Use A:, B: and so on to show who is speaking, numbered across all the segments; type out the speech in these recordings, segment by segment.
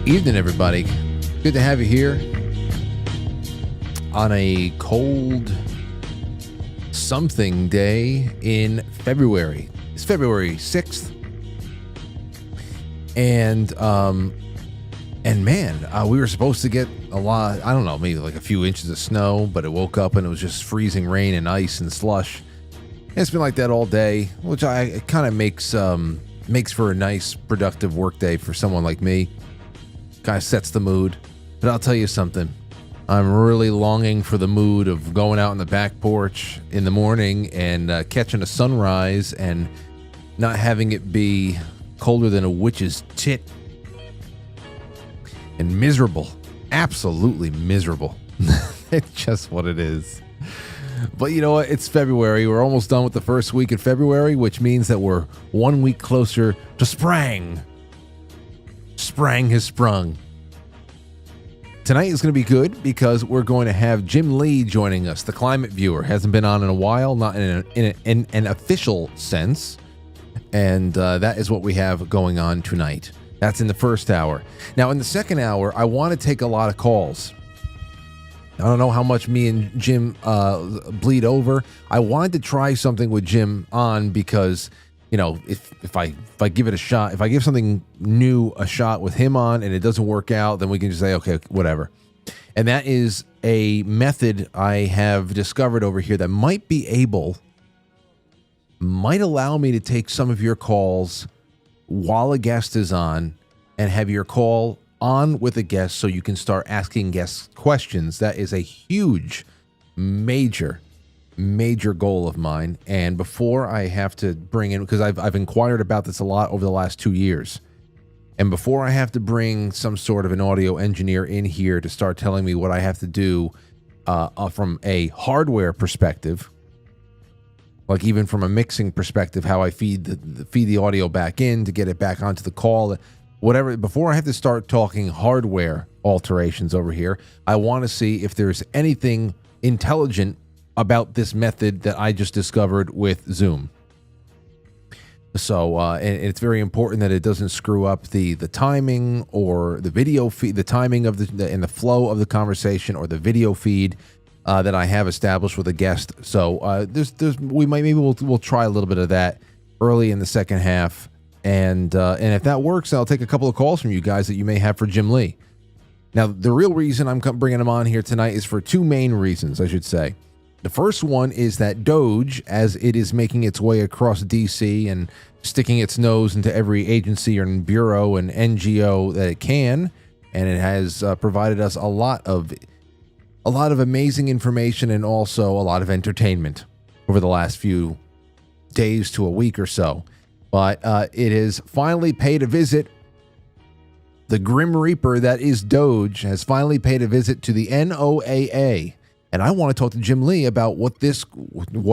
A: Evening, everybody. Good to have you here on a cold something day in February. It's February 6th. And man, we were supposed to get a lot, I don't know, maybe like a few inches of snow, but it woke up and it was just freezing rain and ice and slush. And it's been like that all day, which it kind of makes for a nice, productive work day for someone like me. Kind of sets the mood. But I'll tell you something. I'm really longing for the mood of going out on the back porch in the morning and catching a sunrise and not having it be colder than a witch's tit. And miserable. Absolutely miserable. It's just what it is. But you know what? It's February. We're almost done with the first week of February, which means that we're 1 week closer to spring. Sprang has sprung. Tonight is going to be good because we're going to have Jim Lee joining us, the climate viewer. Hasn't been on in a while, not in an official sense. And that is what we have going on tonight. That's in the first hour. Now, in the second hour, I want to take a lot of calls. I don't know how much me and Jim bleed over. I wanted to try something with Jim on because, you know, if I give it a shot, if I give something new a shot with him on and it doesn't work out, then we can just say, okay, whatever. And that is a method I have discovered over here that might allow me to take some of your calls while a guest is on and have your call on with a guest so you can start asking guests questions. That is a huge, major goal of mine. And before I have to bring in, because I've inquired about this a lot over the last 2 years, and before I have to bring some sort of an audio engineer in here to start telling me what I have to do from a hardware perspective, like even from a mixing perspective, how I feed the audio back in to get it back onto the call, whatever, before I have to start talking hardware alterations over here, I want to see if there's anything intelligent about this method that I just discovered with Zoom. So, and it's very important that it doesn't screw up the timing or the video feed, the timing of and the flow of the conversation or the video feed that I have established with a guest. So, we'll try a little bit of that early in the second half, and if that works, I'll take a couple of calls from you guys that you may have for Jim Lee. Now, the real reason I'm bringing him on here tonight is for two main reasons, I should say. The first one is that DOGE, as it is making its way across D.C. and sticking its nose into every agency and bureau and NGO that it can, and it has provided us a lot of amazing information and also a lot of entertainment over the last few days to a week or so. But it has finally paid a visit. The Grim Reaper that is DOGE has finally paid a visit to the NOAA. And I want to talk to Jim Lee about what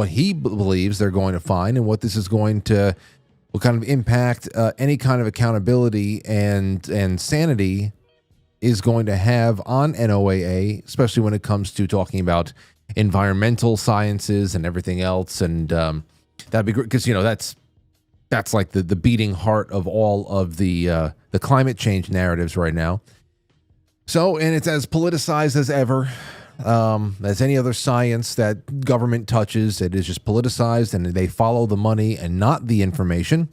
A: he believes they're going to find and what kind of impact any kind of accountability and sanity is going to have on NOAA, especially when it comes to talking about environmental sciences and everything else. And that'd be great because, you know, that's like the beating heart of all of the climate change narratives right now. So, and it's as politicized as ever. As any other science that government touches, it is just politicized and they follow the money and not the information.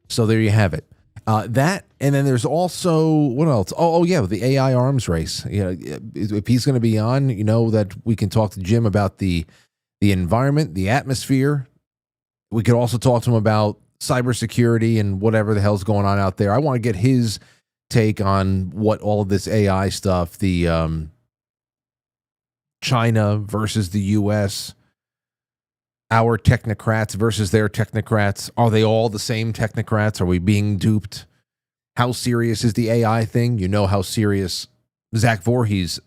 A: So there you have it. That, and then there's also, what else? Oh yeah, the AI arms race. You know, if he's going to be on, you know, that we can talk to Jim about the environment, the atmosphere. We could also talk to him about cybersecurity and whatever the hell's going on out there. I want to get his take on what all of this AI stuff, the China versus the U.S., our technocrats versus their technocrats. Are they all the same technocrats? Are we being duped? How serious is the AI thing? You know how serious Zach Voorhees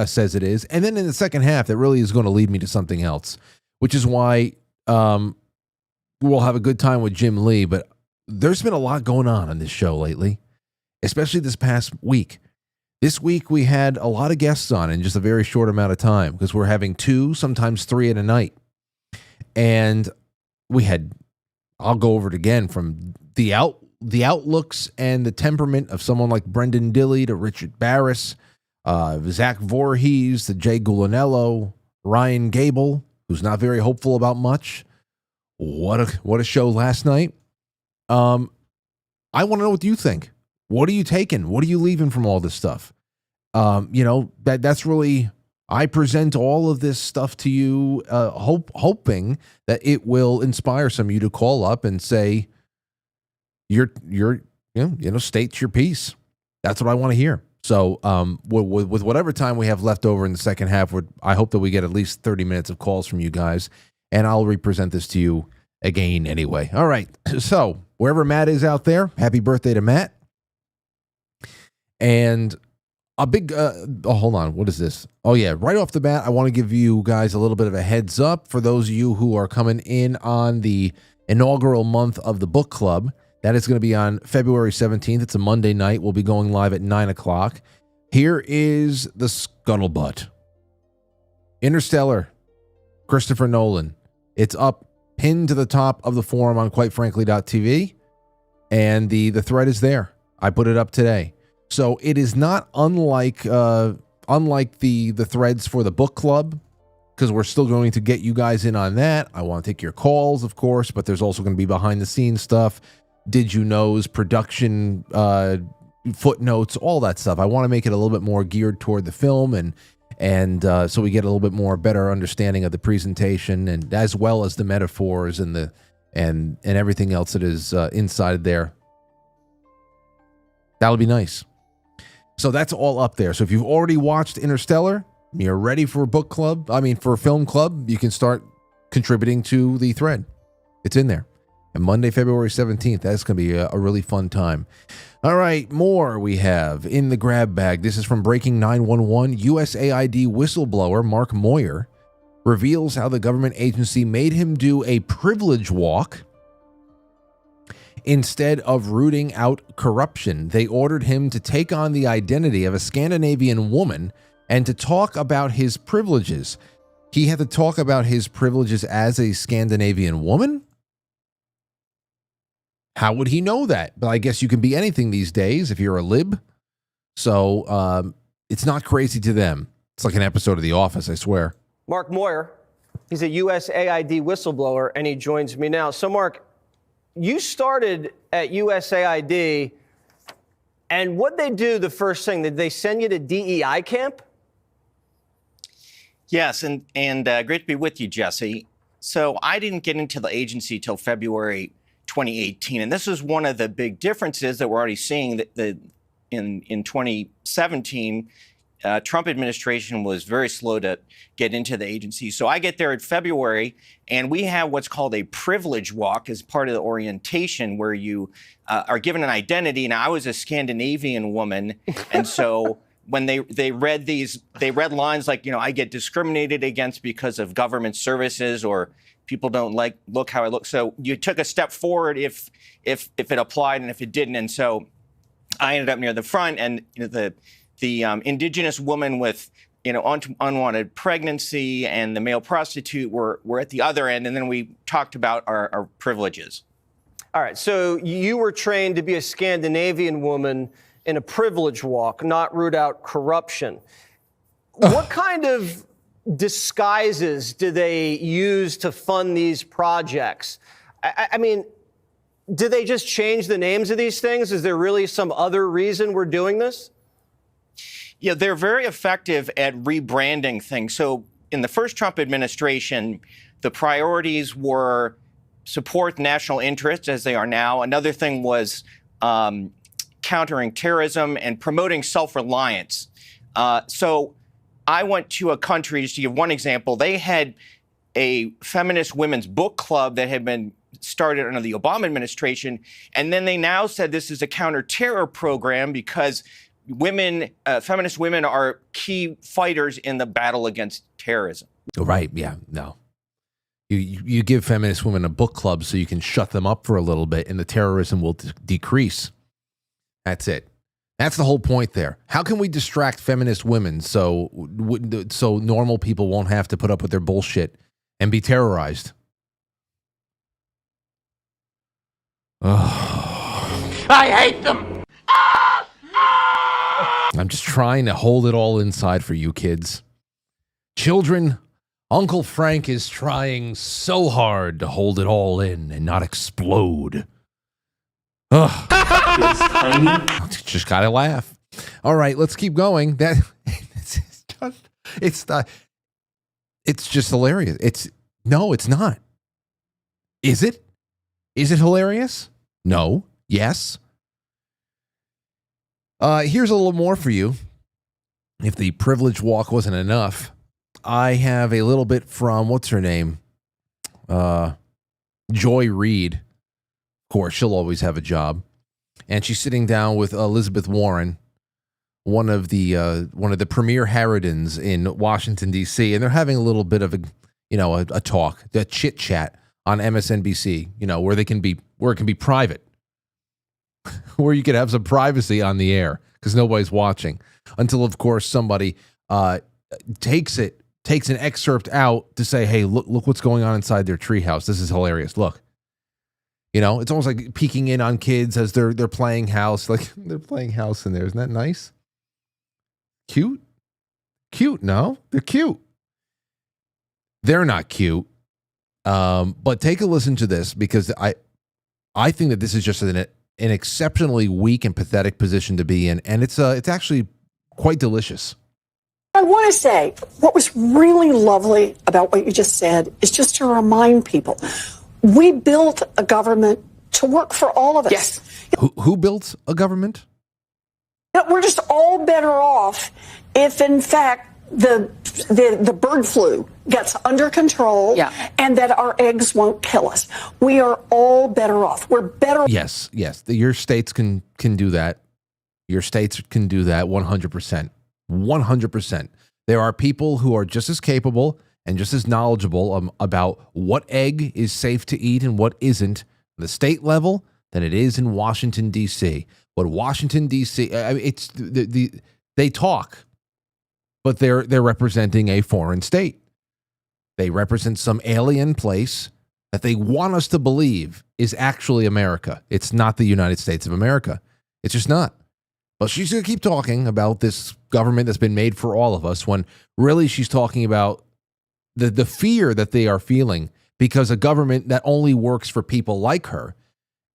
A: says it is. And then in the second half, that really is going to lead me to something else, which is why we'll have a good time with Jim Lee. But there's been a lot going on this show lately, especially this past week. This week, we had a lot of guests on in just a very short amount of time because we're having 2, sometimes 3 in a night. And I'll go over it again, from the outlooks and the temperament of someone like Brendan Dilley to Richard Barris, Zach Voorhees to Jay Gulanello, Ryan Gable, who's not very hopeful about much. What a show last night. I want to know what you think. What are you taking? What are you leaving from all this stuff? That's really, I present all of this stuff to you, hoping that it will inspire some of you to call up and say, state your piece. That's what I want to hear. So with whatever time we have left over in the second half, I hope that we get at least 30 minutes of calls from you guys, and I'll represent this to you again anyway. All right. So wherever Matt is out there, happy birthday to Matt. And a big, hold on. What is this? Oh, yeah. Right off the bat, I want to give you guys a little bit of a heads up for those of you who are coming in on the inaugural month of the book club. That is going to be on February 17th. It's a Monday night. We'll be going live at 9 o'clock. Here is the scuttlebutt. Interstellar, Christopher Nolan. It's up, pinned to the top of the forum on quitefrankly.tv, and the thread is there. I put it up today. So it is not unlike the threads for the book club, because we're still going to get you guys in on that. I want to take your calls, of course, but there's also going to be behind-the-scenes stuff. Did you know's, production footnotes, all that stuff. I want to make it a little bit more geared toward the film, and so we get a little bit more better understanding of the presentation, and as well as the metaphors and everything else that is inside there. That'll be nice. So that's all up there. So if you've already watched Interstellar, you're ready for for film club, you can start contributing to the thread. It's in there. And Monday, February 17th, that's going to be a really fun time. All right, more we have in the grab bag. This is from Breaking 911. USAID whistleblower Mark Moyer reveals how the government agency made him do a privilege walk. Instead of rooting out corruption, they ordered him to take on the identity of a Scandinavian woman and to talk about his privileges. He had to talk about his privileges as a Scandinavian woman? How would he know that? But I guess you can be anything these days if you're a lib. So it's not crazy to them. It's like an episode of The Office, I swear.
B: Mark Moyer, he's a USAID whistleblower, and he joins me now. So, Mark, you started at USAID, and what'd they do the first thing? Did they send you to DEI camp?
C: Yes, and great to be with you, Jesse. So I didn't get into the agency till February 2018, and this is one of the big differences that we're already seeing that in 2017. Trump administration was very slow to get into the agency. So I get there in February, and we have what's called a privilege walk as part of the orientation, where you are given an identity. Now, I was a Scandinavian woman, and so when they read lines like, I get discriminated against because of government services, or people don't look how I look. So you took a step forward if it applied and if it didn't. And so I ended up near the front, and the indigenous woman with unwanted pregnancy and the male prostitute were at the other end, and then we talked about our privileges.
B: All right, so you were trained to be a Scandinavian woman in a privilege walk, not root out corruption. What kind of disguises do they use to fund these projects? I mean, do they just change the names of these things? Is there really some other reason we're doing this?
C: Yeah, they're very effective at rebranding things. So in the first Trump administration, the priorities were support national interests, as they are now. Another thing was countering terrorism and promoting self-reliance. So I went to a country, just to give one example, they had a feminist women's book club that had been started under the Obama administration. And then they now said this is a counter-terror program because feminist women are key fighters in the battle against terrorism.
A: Right, yeah, no. You give feminist women a book club so you can shut them up for a little bit and the terrorism will decrease. That's it. That's the whole point there. How can we distract feminist women so normal people won't have to put up with their bullshit and be terrorized?
D: I hate them.
A: I'm just trying to hold it all inside for you kids. Children, Uncle Frank is trying so hard to hold it all in and not explode. Ugh.
D: It's tiny.
A: Just gotta laugh. All right, let's keep going. It's just hilarious. No, it's not. Is it? Is it hilarious? No. Yes. Here's a little more for you. If the privilege walk wasn't enough, I have a little bit from, what's her name? Joy Reid. Of course, she'll always have a job. And she's sitting down with Elizabeth Warren, one of the premier harridans in Washington, D.C., and they're having a little bit of a talk, a chit chat on MSNBC, where it can be private, where you can have some privacy on the air because nobody's watching, until of course somebody takes an excerpt out to say, hey, look what's going on inside their treehouse. This is hilarious. Look. It's almost like peeking in on kids as they're playing house. Like they're playing house in there. Isn't that nice? Cute? Cute, no? They're cute. They're not cute. But take a listen to this because I think that this is just an exceptionally weak and pathetic position to be in. And it's actually quite delicious.
E: I want to say what was really lovely about what you just said is just to remind people we built a government to work for all of us.
B: Yes.
A: Who built a government?
E: We're just all better off if, in fact, the bird flu gets under control and that our eggs won't kill us. We are all better off. We're better.
A: Yes. Your states can do that. Your states can do that 100%. 100%. There are people who are just as capable and just as knowledgeable about what egg is safe to eat and what isn't at the state level than it is in Washington, D.C. What Washington, D.C., it's they talk, but they're representing a foreign state. They represent some alien place that they want us to believe is actually America. It's not the United States of America. It's just not. But she's going to keep talking about this government that's been made for all of us when really she's talking about the fear that they are feeling because a government that only works for people like her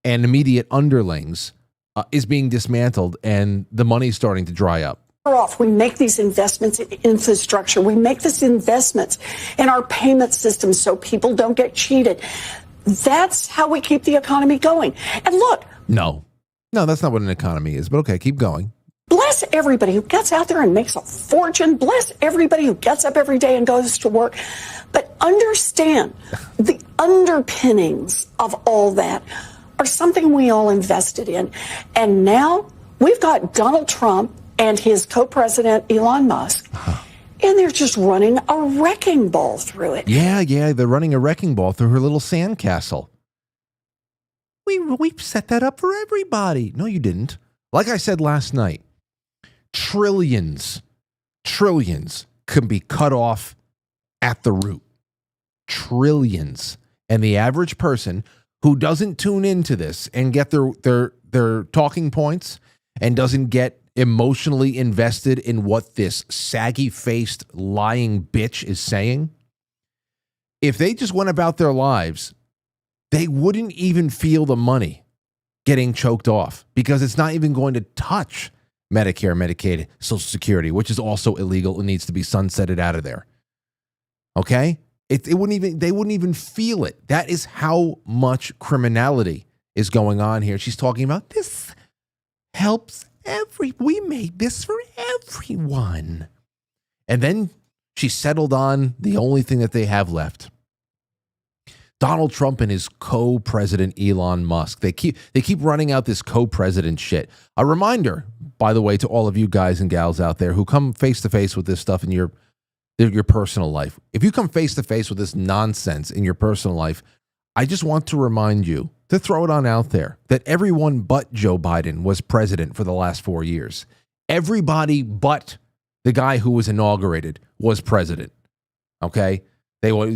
A: and immediate underlings is being dismantled and the money's starting to dry up.
E: Off. We make these investments in infrastructure. We make these investments in our payment systems so people don't get cheated. That's how we keep the economy going. And look.
A: No, that's not what an economy is. But okay, keep going.
E: Bless everybody who gets out there and makes a fortune. Bless everybody who gets up every day and goes to work. But understand the underpinnings of all that are something we all invested in. And now we've got Donald Trump and his co-president, Elon Musk, and they're just running a wrecking ball through it.
A: Yeah, they're running a wrecking ball through her little sandcastle. We set that up for everybody. No, you didn't. Like I said last night, trillions can be cut off at the root. Trillions. And the average person who doesn't tune into this and get their talking points and doesn't get emotionally invested in what this saggy-faced lying bitch is saying, if they just went about their lives, they wouldn't even feel the money getting choked off because it's not even going to touch Medicare, Medicaid, Social Security, which is also illegal and needs to be sunsetted out of there. Okay? They wouldn't even feel it. That is how much criminality is going on here. She's talking about this helps we made this for everyone. And then she settled on the only thing that they have left. Donald Trump and his co-president Elon Musk. They keep running out this co-president shit. A reminder, by the way, to all of you guys and gals out there who come face to face with this stuff in your personal life. If you come face to face with this nonsense in your personal life, I just want to remind you to throw it on out there that everyone but Joe Biden was president for the last 4 years. Everybody but the guy who was inaugurated was president. Okay? They were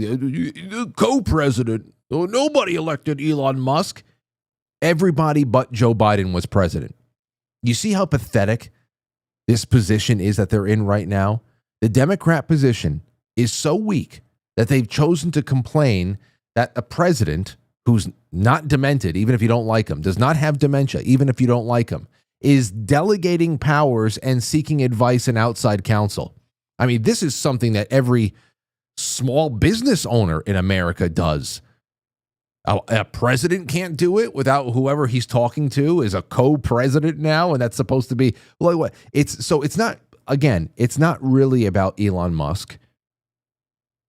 A: co-president. Nobody elected Elon Musk. Everybody but Joe Biden was president. You see how pathetic this position is that they're in right now? The Democrat position is so weak that they've chosen to complain that a president who's not demented, even if you don't like him, does not have dementia, even if you don't like him, is delegating powers and seeking advice and outside counsel. I mean, this is something that every small business owner in America does. A president can't do it without whoever he's talking to is a co-president now, and that's supposed to be like what? It's not, again, it's not really about Elon Musk.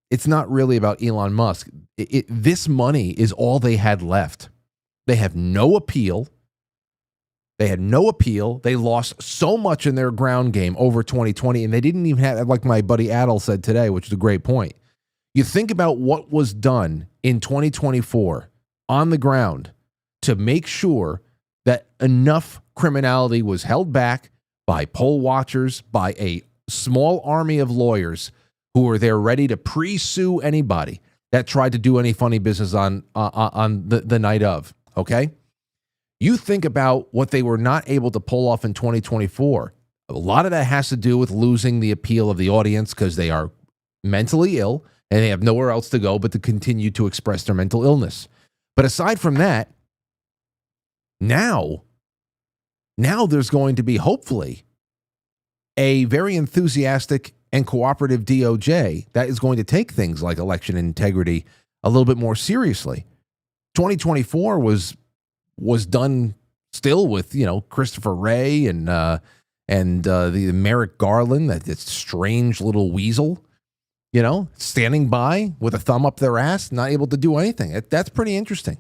A: It's not really about Elon Musk. This money is all they had left. They have no appeal. They had no appeal. They lost so much in their ground game over 2020, and they didn't even have, like my buddy Adel said today, which is a great point. You think about what was done in 2024 on the ground to make sure that enough criminality was held back by poll watchers, by a small army of lawyers who were there ready to pre-sue anybody that tried to do any funny business on the night of, okay? You think about what they were not able to pull off in 2024. A lot of that has to do with losing the appeal of the audience because they are mentally ill and they have nowhere else to go but to continue to express their mental illness. But aside from that, now there's going to be, hopefully, a very enthusiastic and cooperative DOJ that is going to take things like election integrity a little bit more seriously. 2024 was done still with, Christopher Wray and the Merrick Garland, that strange little weasel, standing by with a thumb up their ass, not able to do anything. That's pretty interesting.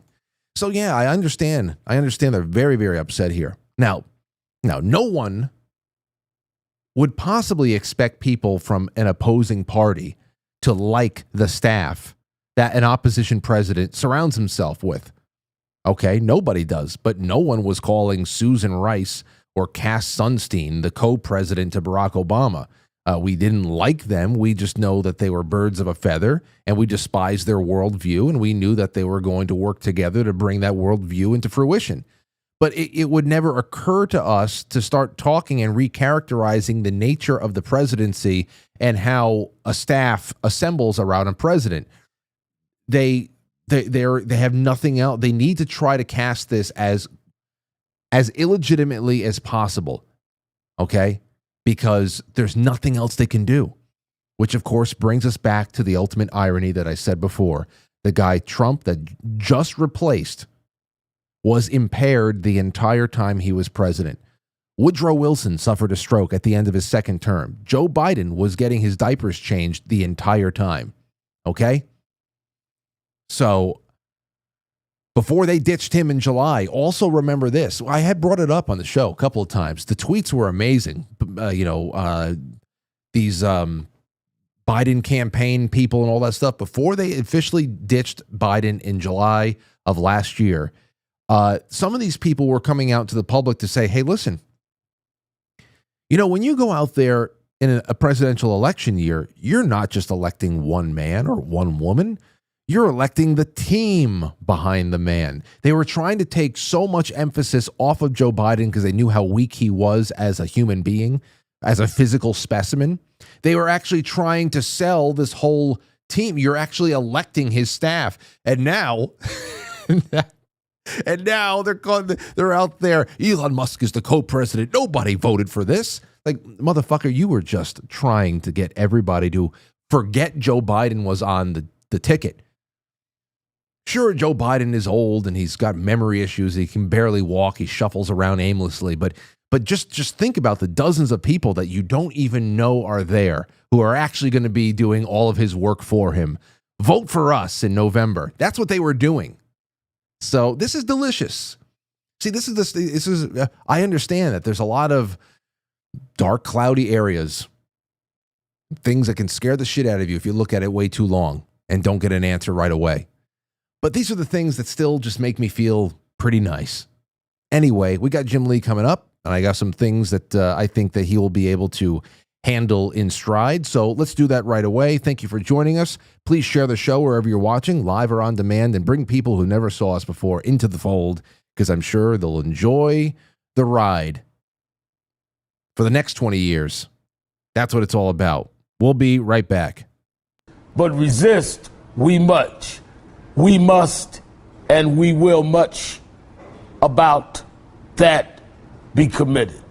A: So yeah, I understand. They're very, very upset here. Now, no one would possibly expect people from an opposing party to like the staff that an opposition president surrounds himself with. Okay, nobody does, but no one was calling Susan Rice or Cass Sunstein the co-president to Barack Obama. We didn't like them. We just know that they were birds of a feather, and we despised their worldview, and we knew that they were going to work together to bring that worldview into fruition. But it would never occur to us to start talking and recharacterizing the nature of the presidency and how a staff assembles around a president. They have nothing else. They need to try to cast this as illegitimately as possible, okay? Because there's nothing else they can do, which of course brings us back to the ultimate irony that I said before. The guy Trump that just replaced was impaired the entire time he was president. Woodrow Wilson suffered a stroke at the end of his second term. Joe Biden was getting his diapers changed the entire time, okay? So before they ditched him in July, also remember this. I had brought it up on the show a couple of times. The tweets were amazing. These Biden campaign people and all that stuff, before they officially ditched Biden in July of last year, some of these people were coming out to the public to say, hey, listen, when you go out there in a presidential election year, you're not just electing one man or one woman. You're electing the team behind the man. They were trying to take so much emphasis off of Joe Biden because they knew how weak he was as a human being, as a physical specimen. They were actually trying to sell this whole team. You're actually electing his staff. And now, they're out there. Elon Musk is the co-president. Nobody voted for this. Like, motherfucker, you were just trying to get everybody to forget Joe Biden was on the ticket. Sure, Joe Biden is old and he's got memory issues. He can barely walk. He shuffles around aimlessly. But just think about the dozens of people that you don't even know are there who are actually going to be doing all of his work for him. Vote for us in November. That's what they were doing. So this is delicious. See, this is. I understand that there's a lot of dark, cloudy areas, things that can scare the shit out of you if you look at it way too long and don't get an answer right away. But these are the things that still just make me feel pretty nice. Anyway, we got Jim Lee coming up, and I got some things that I think that he will be able to handle in stride. So let's do that right away. Thank you for joining us. Please share the show wherever you're watching, live or on demand, and bring people who never saw us before into the fold. because I'm sure they'll enjoy the ride for the next 20 years. That's what it's all about. We'll be right back.
F: But resist we much. We must and we will much about that be committed.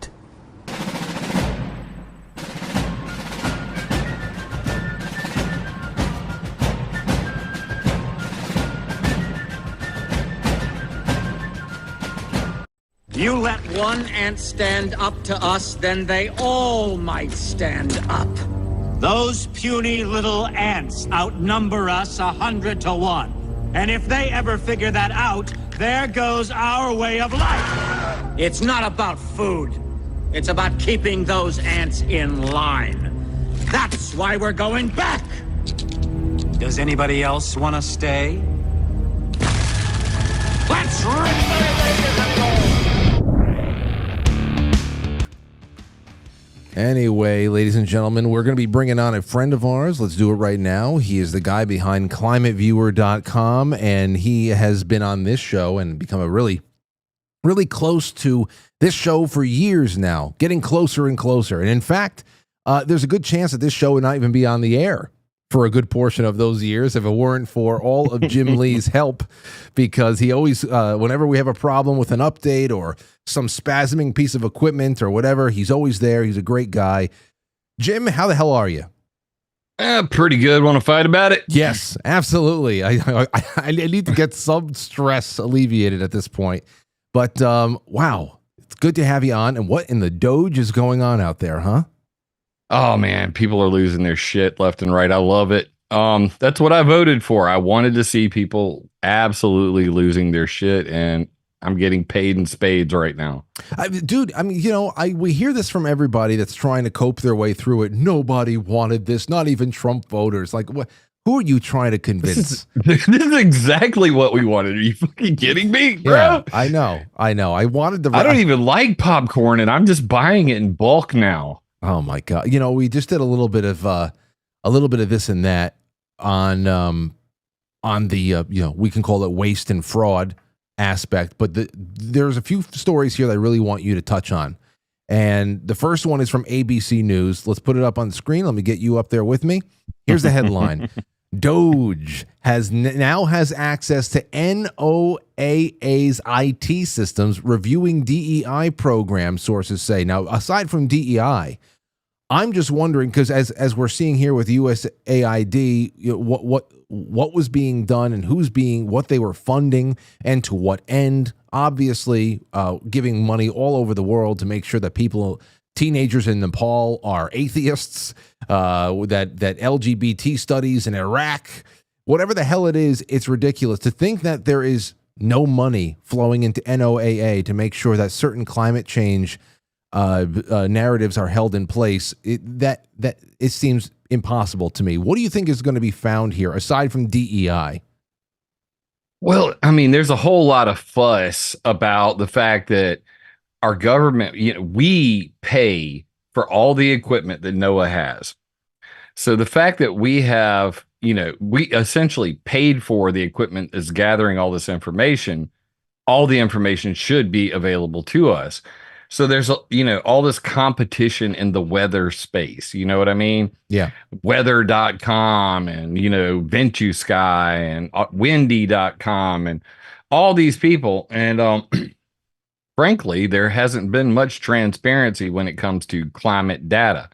G: You let one ant stand up to us, then they all might stand up.
H: Those puny little ants outnumber us 100 to 1. And if they ever figure that out, there goes our way of life.
G: It's not about food. It's about keeping those ants in line. That's why we're going back.
H: Does anybody else want to stay?
G: Let's rip!
A: Anyway, ladies and gentlemen, we're going to be bringing on a friend of ours. Let's do it right now. He is the guy behind climateviewer.com, and he has been on this show and become a really close to this show for years now, getting closer and closer. And in fact, there's a good chance that this show would not even be on the air for a good portion of those years if it weren't for all of Jim Lee's help, because he always, whenever we have a problem with an update or some spasming piece of equipment or whatever, he's always there. He's a great guy. Jim, how the hell are you?
I: Pretty good. Want to fight about it?
A: Yes, absolutely. I need to get some stress alleviated at this point. But wow, it's good to have you on. And what in the DOGE is going on out there, huh?
I: Oh man, people are losing their shit left and right. I love it. That's what I voted for. I wanted to see people absolutely losing their shit, and I'm getting paid in spades right now.
A: Dude, I mean, we hear this from everybody that's trying to cope their way through it. Nobody wanted this, not even Trump voters. Like, what? Who are you trying to convince?
I: This is exactly what we wanted. Are you fucking kidding me, bro?
A: Yeah, I know. I wanted the.
I: I don't even like popcorn, and I'm just buying it in bulk now.
A: Oh my God! We just did a little bit of this and that on the we can call it waste and fraud aspect, but there's a few stories here that I really want you to touch on. And the first one is from ABC News. Let's put it up on the screen. Let me get you up there with me. Here's the headline. DOGE now has access to NOAA's IT systems, reviewing DEI programs, sources say. Now, aside from DEI, I'm just wondering, because as we're seeing here with USAID, what was being done and what they were funding and to what end. Obviously, giving money all over the world to make sure that teenagers in Nepal are atheists, that LGBT studies in Iraq, whatever the hell it is, it's ridiculous to think that there is no money flowing into NOAA to make sure that certain climate change narratives are held in place. It seems impossible to me. What do you think is going to be found here aside from DEI?
I: Well, I mean, there's a whole lot of fuss about the fact that our government, we pay for all the equipment that NOAA has. So the fact that we have, we essentially paid for the equipment that's gathering all this information, all the information should be available to us. So there's, all this competition in the weather space. You know what I mean?
A: Yeah.
I: Weather.com and, VentuSky and windy.com and all these people. And frankly, there hasn't been much transparency when it comes to climate data.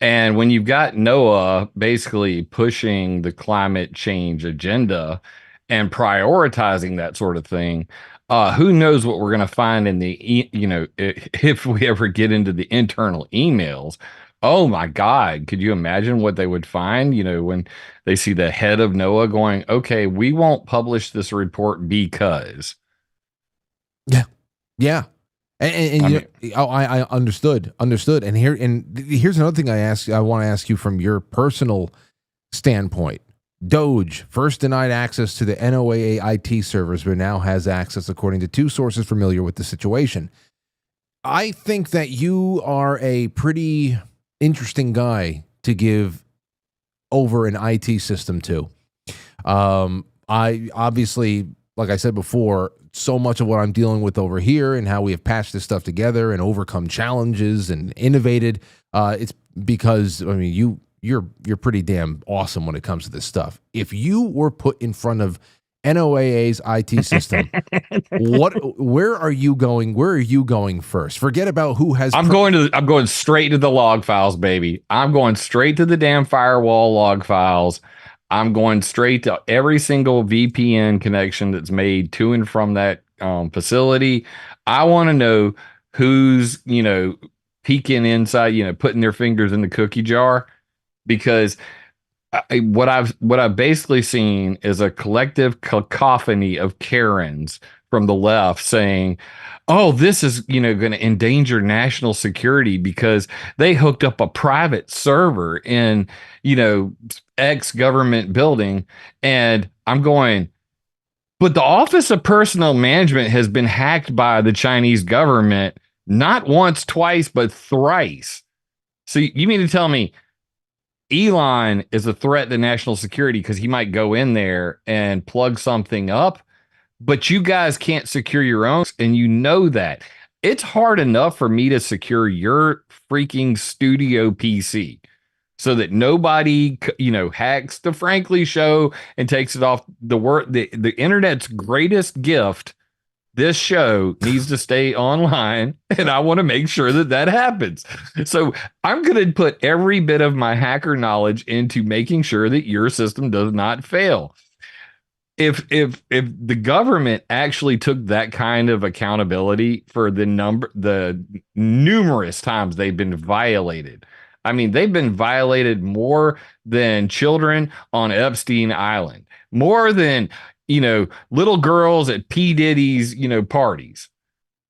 I: And when you've got NOAA basically pushing the climate change agenda and prioritizing that sort of thing, who knows what we're going to find in if we ever get into the internal emails. Oh my God, could you imagine what they would find, when they see the head of NOAA going, okay, we won't publish this report because.
A: Yeah. I understood. And here's another thing I want to ask you from your personal standpoint. DOGE first denied access to the NOAA IT servers, but now has access, according to two sources familiar with the situation. I think that you are a pretty interesting guy to give over an IT system to. I obviously, like I said before, so much of what I'm dealing with over here and how we have patched this stuff together and overcome challenges and innovated, it's because, I mean, you're pretty damn awesome when it comes to this stuff. If you were put in front of NOAA's IT system, where are you going? Where are you going first? Forget about who has.
I: I'm going straight to the log files, baby. I'm going straight to the damn firewall log files. I'm going straight to every single VPN connection that's made to and from that facility. I want to know who's, peeking inside, putting their fingers in the cookie jar, because what I've basically seen is a collective cacophony of Karens from the left saying, oh, this is, going to endanger national security because they hooked up a private server in, X government building. And I'm going, but the Office of Personnel Management has been hacked by the Chinese government, not once, twice, but thrice. So you mean to tell me Elon is a threat to national security because he might go in there and plug something up, but you guys can't secure your own, and you know that. It's hard enough for me to secure your freaking studio PC so that nobody, hacks the Frankly show and takes it off the internet's greatest gift. This show needs to stay online, and I want to make sure that happens. So I'm going to put every bit of my hacker knowledge into making sure that your system does not fail. If the government actually took that kind of accountability for the numerous times they've been violated. I mean, they've been violated more than children on Epstein Island, more than little girls at P. Diddy's, parties.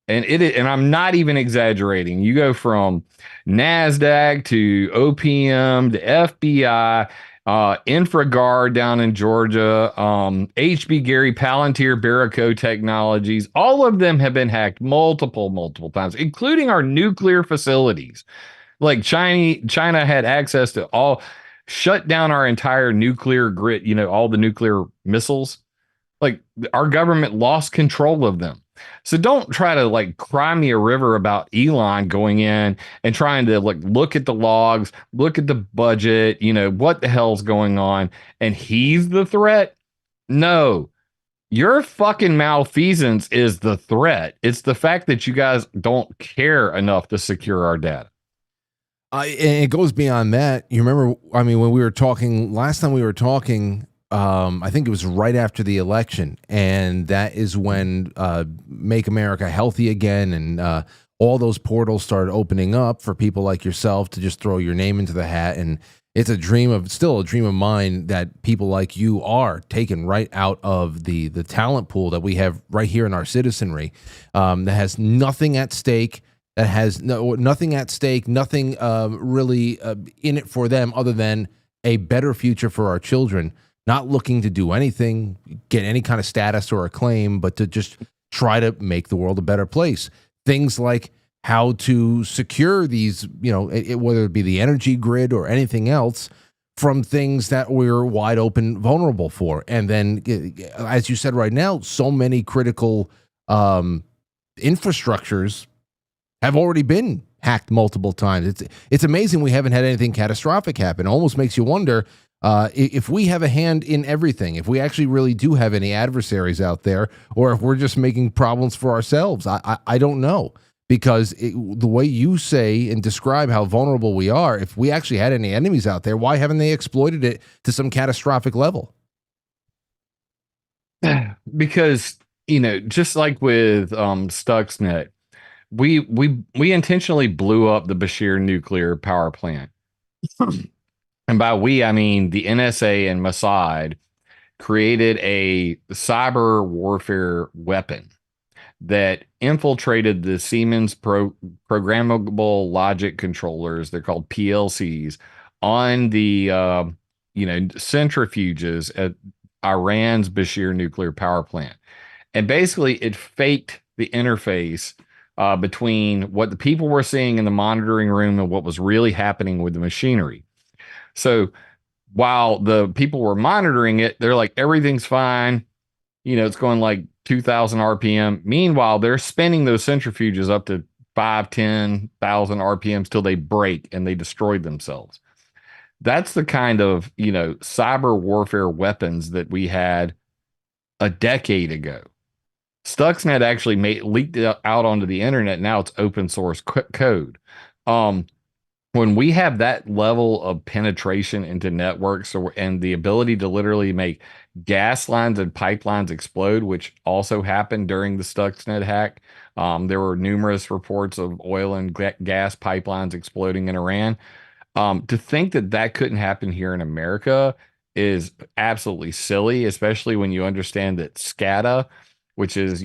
I: And I'm not even exaggerating. You go from NASDAQ to OPM to FBI, InfraGard down in Georgia, HB Gary, Palantir, Barrico Technologies. All of them have been hacked multiple times, including our nuclear facilities. Like China had access to shut down our entire nuclear grid, all the nuclear missiles. Like, our government lost control of them. So don't try to cry me a river about Elon going in and trying to look at the logs, look at the budget, what the hell's going on. And he's the threat. No, your fucking malfeasance is the threat. It's the fact that you guys don't care enough to secure our data.
A: And it goes beyond that. You remember, I mean, when we were talking last time, I think it was right after the election, and that is when Make America Healthy Again and all those portals started opening up for people like yourself to just throw your name into the hat. And it's still a dream of mine that people like you are taken right out of the talent pool that we have right here in our citizenry, that has nothing at stake. That has nothing at stake, nothing really in it for them other than a better future for our children. Not looking to do anything, get any kind of status or acclaim, but to just try to make the world a better place. Things like how to secure these, whether it be the energy grid or anything else, from things that we're wide open vulnerable for. And then, as you said right now, so many critical infrastructures have already been hacked multiple times. It's amazing we haven't had anything catastrophic happen. It almost makes you wonder if we have a hand in everything, if we actually really do have any adversaries out there, or if we're just making problems for ourselves. I don't know, because the way you say and describe how vulnerable we are, if we actually had any enemies out there, why haven't they exploited it to some catastrophic level?
I: Because, just like with Stuxnet, we intentionally blew up the Bashir nuclear power plant. And by we, I mean the NSA and Mossad created a cyber warfare weapon that infiltrated the Siemens programmable logic controllers. They're called PLCs on the centrifuges at Iran's Bashir nuclear power plant. And basically it faked the interface between what the people were seeing in the monitoring room and what was really happening with the machinery. So while the people were monitoring it, they're like, everything's fine. it's going like 2,000 RPM. Meanwhile, they're spinning those centrifuges up to 10,000 RPMs till they break and they destroy themselves. That's the kind of, cyber warfare weapons that we had a decade ago. Stuxnet actually leaked it out onto the internet. Now it's open source code. When we have that level of penetration into networks and the ability to literally make gas lines and pipelines explode, which also happened during the Stuxnet hack. There were numerous reports of oil and gas pipelines exploding in Iran. To think that couldn't happen here in America is absolutely silly, especially when you understand that SCADA, which is,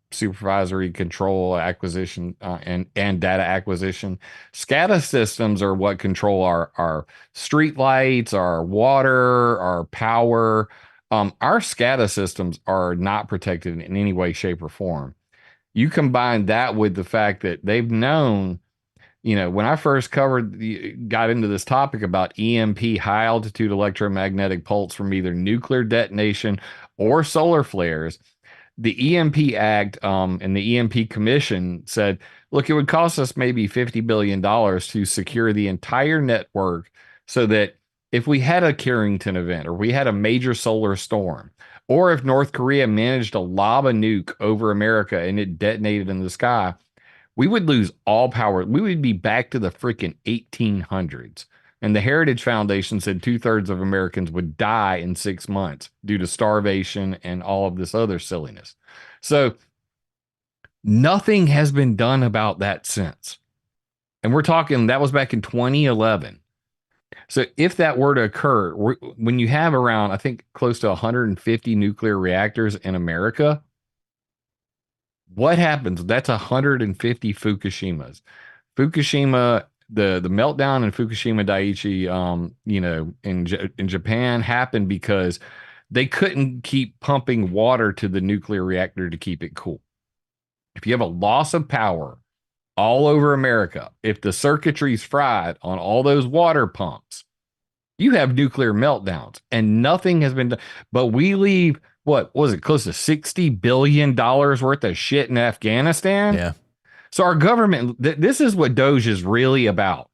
I: supervisory control acquisition and data acquisition. SCADA systems are what control our street lights, our water, our power. Our SCADA systems are not protected in any way, shape, or form. You combine that with the fact that they've known, when I first got into this topic about EMP, high altitude electromagnetic pulse from either nuclear detonation or solar flares, the EMP Act and the EMP Commission said, look, it would cost us maybe $50 billion to secure the entire network so that if we had a Carrington event or we had a major solar storm, or if North Korea managed to lob a nuke over America and it detonated in the sky, we would lose all power. We would be back to the freaking 1800s. And the Heritage Foundation said 2/3 of Americans would die in 6 months due to starvation and all of this other silliness. So nothing has been done about that since. And we're talking, that was back in 2011. So if that were to occur, when you have around, I think, close to 150 nuclear reactors in America, what happens? That's 150 Fukushimas. Fukushima, the meltdown in Fukushima Daiichi, in Japan happened because they couldn't keep pumping water to the nuclear reactor to keep it cool. If you have a loss of power all over America, if the circuitry's fried on all those water pumps, you have nuclear meltdowns, and nothing has been done. But we leave, what was it, close to $60 billion worth of shit in Afghanistan?
A: Yeah.
I: So our government, this is what DOGE is really about.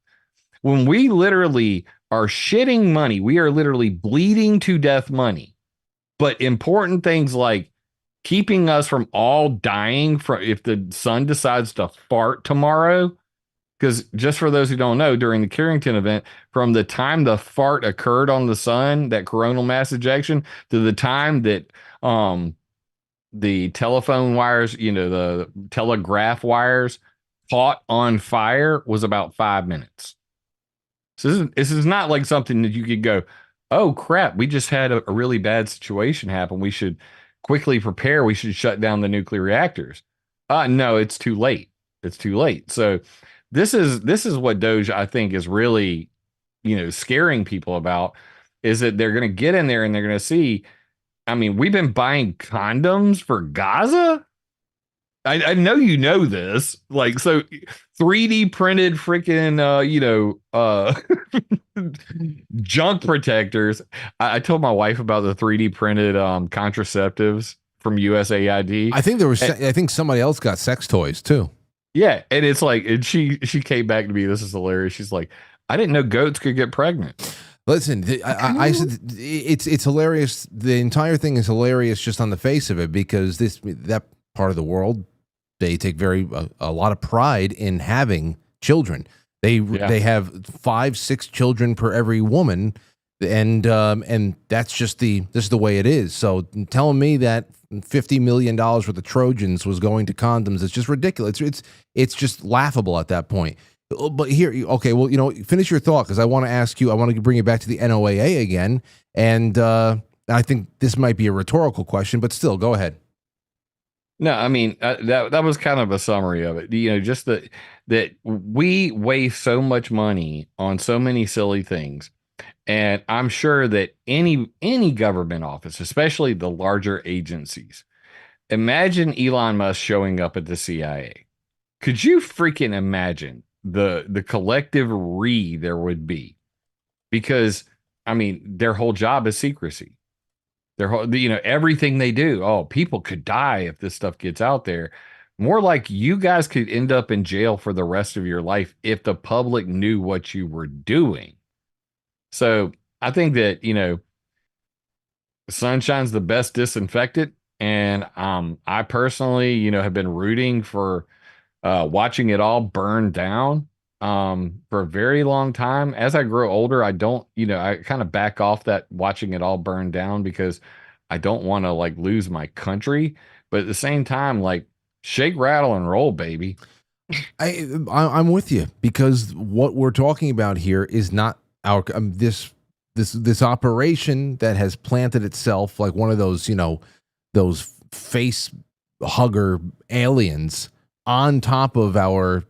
I: When we literally are shitting money, we are literally bleeding to death money. But important things like keeping us from all dying if the sun decides to fart tomorrow. Because just for those who don't know, during the Carrington event, from the time the fart occurred on the sun, that coronal mass ejection, to the time that the telephone wires, the telegraph wires caught on fire was about 5 minutes. So this is not like something that you could go, oh crap, we just had a really bad situation happen. We should quickly prepare. We should shut down the nuclear reactors. No, it's too late. It's too late. So this is what DOGE, I think, is really, scaring people about, is that they're going to get in there and they're going to see, I mean, we've been buying condoms for Gaza. I know you know this. Like, so 3D printed freaking, junk protectors. I told my wife about the 3D printed contraceptives from USAID.
A: I think somebody else got sex toys too.
I: Yeah, and it's like, and she came back to me. This is hilarious. She's like, I didn't know goats could get pregnant.
A: Listen, I said it's hilarious. The entire thing is hilarious just on the face of it, because that part of the world, they take a lot of pride in having children. They have 5-6 children per every woman, and that's just this is the way it is. So telling me that $50 million worth of Trojans was going to condoms, it's just ridiculous. It's just laughable at that point. But here, okay, well, finish your thought, because I want to ask you, I want to bring you back to the NOAA again, and I think this might be a rhetorical question, but still, go ahead.
I: No, I mean, that was kind of a summary of it. Just that we waste so much money on so many silly things. And I'm sure that any government office, especially the larger agencies, imagine Elon Musk showing up at the CIA. Could you freaking imagine the collective there would be? Because, I mean, their whole job is secrecy. Their whole, everything they do. Oh, people could die if this stuff gets out there. More like you guys could end up in jail for the rest of your life if the public knew what you were doing. So I think that, sunshine's the best disinfectant. And I personally, have been rooting for watching it all burn down for a very long time. As I grow older, I don't, I kind of back off that watching it all burn down because I don't want to like lose my country. But at the same time, like shake, rattle, and roll, baby.
A: I'm with you, because what we're talking about here is not our this operation that has planted itself like one of those, those face hugger aliens on top of our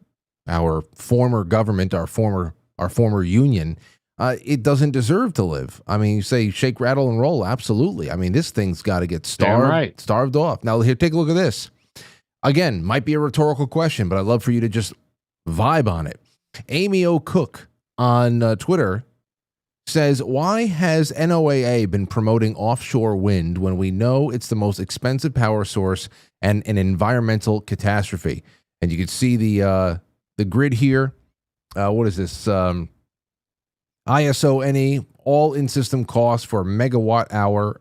A: former government, our former union. It doesn't deserve to live. I mean, you say shake, rattle, and roll. Absolutely. I mean, this thing's got to get starved off. Now, here, take a look at this. Again, might be a rhetorical question, but I'd love for you to just vibe on it. Amy O. Cook on Twitter says, why has NOAA been promoting offshore wind when we know it's the most expensive power source and an environmental catastrophe? And you can see the grid here. What is this? ISONE, all in-system costs for megawatt hour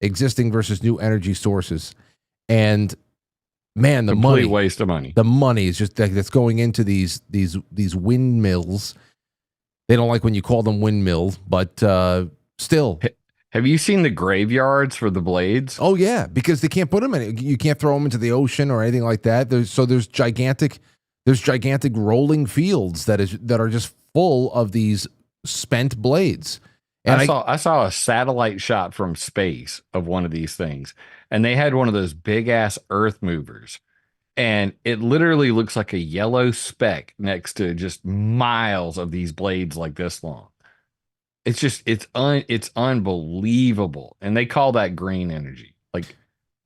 A: existing versus new energy sources. And man, the
I: complete
A: money,
I: waste of money.
A: The money is just that's going into these windmills. They don't like when you call them windmills, but still.
I: Have you seen the graveyards for the blades?
A: Oh yeah, because they can't put them in. You can't throw them into the ocean or anything like that. There's gigantic rolling fields that are just full of these spent blades. And
I: I saw a satellite shot from space of one of these things, and they had one of those big ass earth movers, and it literally looks like a yellow speck next to just miles of these blades like this long. It's just it's unbelievable, and they call that green energy. Like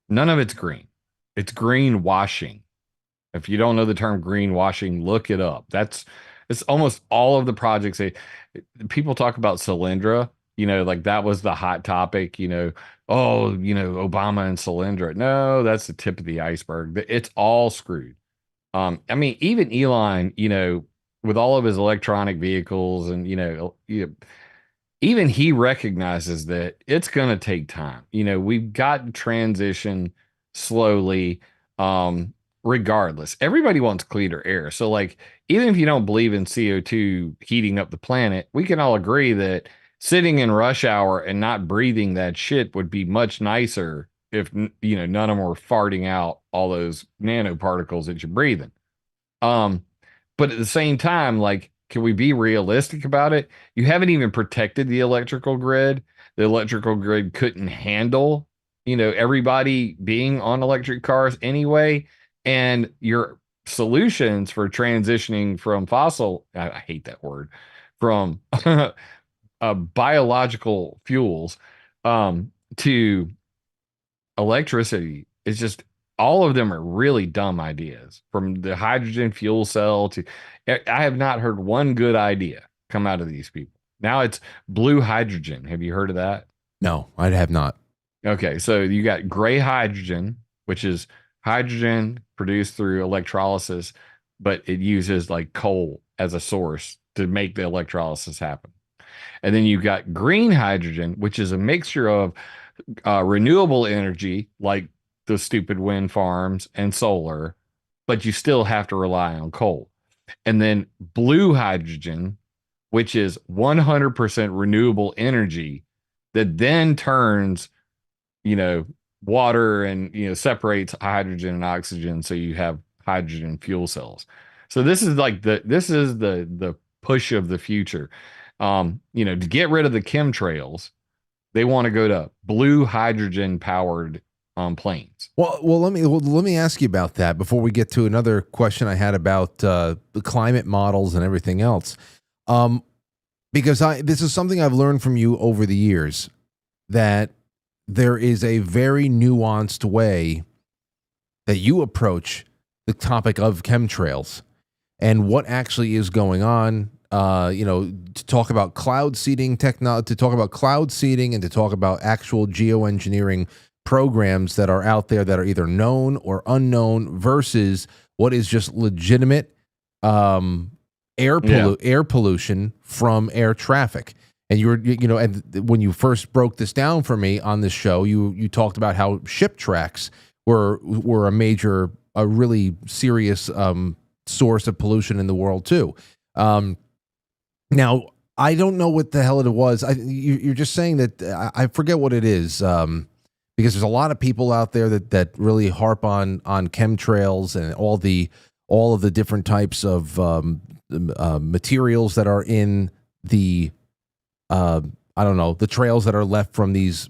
I: none of it's green. It's green washing. If you don't know the term green washing, look it up. It's almost all of the projects. People talk about Solyndra, like that was the hot topic, Obama and Solyndra. No, that's the tip of the iceberg. It's all screwed. I mean, even Elon, with all of his electronic vehicles and, even he recognizes that it's going to take time. We've got to transition slowly. Regardless, everybody wants cleaner air. So like, even if you don't believe in CO2 heating up the planet, we can all agree that sitting in rush hour and not breathing that shit would be much nicer if, none of them were farting out all those nanoparticles that you're breathing. But at the same time, like, can we be realistic about it? You haven't even protected the electrical grid. The electrical grid couldn't handle, everybody being on electric cars anyway. And your solutions for transitioning from I hate that word, from biological fuels to electricity is just, all of them are really dumb ideas. From the hydrogen fuel cell to, I have not heard one good idea come out of these people. Now it's blue hydrogen. Have you heard of that?
A: No, I have not.
I: Okay, so you got gray hydrogen, which is hydrogen produced through electrolysis, but it uses like coal as a source to make the electrolysis happen. And then you've got green hydrogen, which is a mixture of renewable energy, like the stupid wind farms and solar, but you still have to rely on coal. And then blue hydrogen, which is 100% renewable energy that then turns, water and separates hydrogen and oxygen, so you have hydrogen fuel cells. So this is like the push of the future. To get rid of the chemtrails, they want to go to blue hydrogen powered planes.
A: Well, let me ask you about that before we get to another question I had about the climate models and everything else. Because this is something I've learned from you over the years, that there is a very nuanced way that you approach the topic of chemtrails and what actually is going on. to talk about cloud seeding technology, to talk about cloud seeding, and to talk about actual geoengineering programs that are out there that are either known or unknown versus what is just legitimate air pollution from air traffic. And and when you first broke this down for me on this show, you talked about how ship tracks were a really serious source of pollution in the world too. Now I don't know what the hell it was. You're just saying that I forget what it is, because there's a lot of people out there that really harp on chemtrails and all of the different types of materials that are in the the trails that are left from these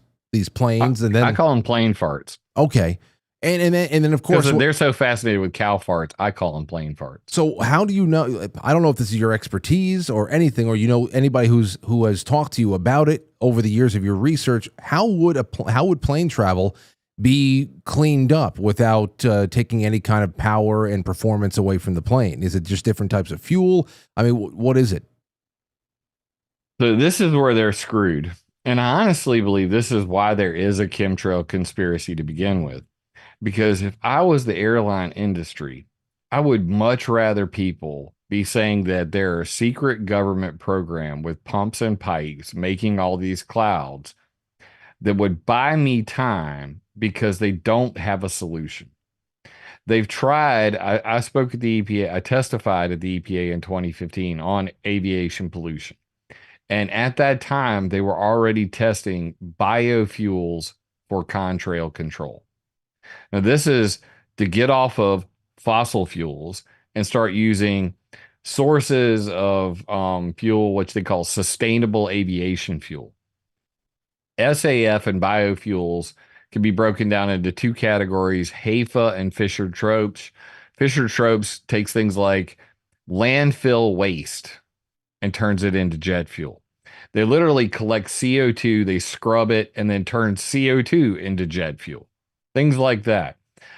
A: planes. And then
I: I call them plane farts.
A: Okay. And then of course
I: they're so fascinated with cow farts, I call them plane farts.
A: So how do you know? I don't know if this is your expertise or anything, or anybody who has talked to you about it over the years of your research. How would plane travel be cleaned up without taking any kind of power and performance away from the plane? Is it just different types of fuel? I mean, what is it?
I: So this is where they're screwed. And I honestly believe this is why there is a chemtrail conspiracy to begin with. Because if I was the airline industry, I would much rather people be saying that there are a secret government program with pumps and pipes making all these clouds that would buy me time because they don't have a solution. They've tried. I spoke at the EPA. I testified at the EPA in 2015 on aviation pollution. And at that time, they were already testing biofuels for contrail control. Now, this is to get off of fossil fuels and start using sources of fuel, which they call sustainable aviation fuel. SAF and biofuels can be broken down into two categories, HAFA and Fischer-Tropsch. Fischer-Tropsch takes things like landfill waste and turns it into jet fuel. They literally collect CO2, they scrub it, and then turn CO2 into jet fuel. Things like that.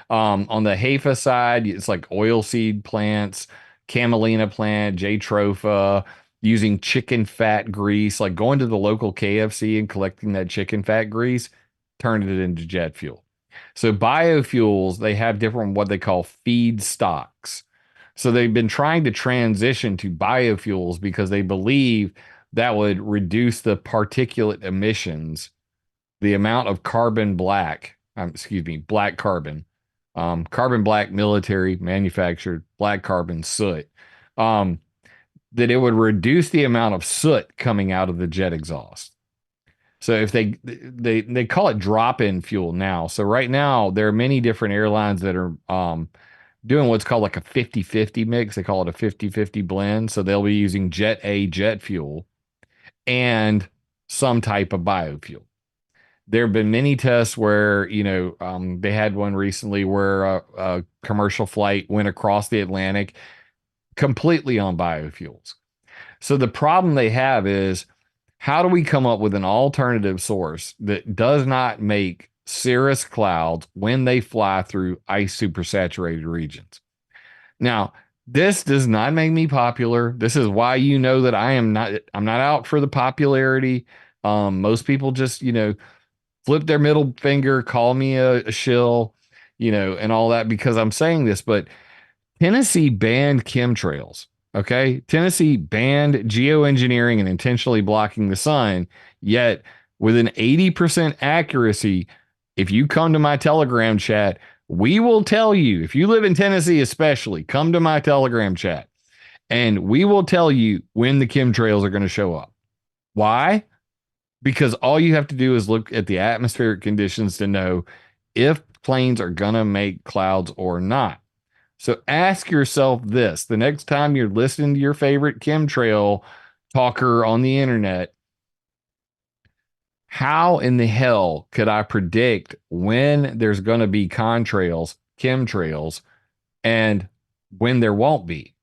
I: On the HAFA side, it's like oilseed plants, camelina plant, jatropha, using chicken fat grease, like going to the local KFC and collecting that chicken fat grease, turning it into jet fuel. So biofuels, they have different what they call feedstocks. So they've been trying to transition to biofuels because they believe that would reduce the particulate emissions, the amount of black carbon, carbon black, military, manufactured, black carbon, soot, that it would reduce the amount of soot coming out of the jet exhaust. So if they call it drop-in fuel now. So right now, there are many different airlines that are doing what's called like a 50-50 mix. They call it a 50-50 blend. So they'll be using jet fuel and some type of biofuel. There have been many tests where, they had one recently where a commercial flight went across the Atlantic completely on biofuels. So the problem they have is, how do we come up with an alternative source that does not make cirrus clouds when they fly through ice supersaturated regions? Now, this does not make me popular. This is why that I'm not out for the popularity. Most people just, flip their middle finger, call me a shill, and all that because I'm saying this. But Tennessee banned chemtrails. Okay. Tennessee banned geoengineering and intentionally blocking the sun. Yet with an 80% accuracy, if you come to my Telegram chat, we will tell you, if you live in Tennessee, especially, come to my Telegram chat and we will tell you when the chemtrails are going to show up. Why? Because all you have to do is look at the atmospheric conditions to know if planes are going to make clouds or not. So ask yourself this, the next time you're listening to your favorite chemtrail talker on the internet, how in the hell could I predict when there's going to be chemtrails, and when there won't be?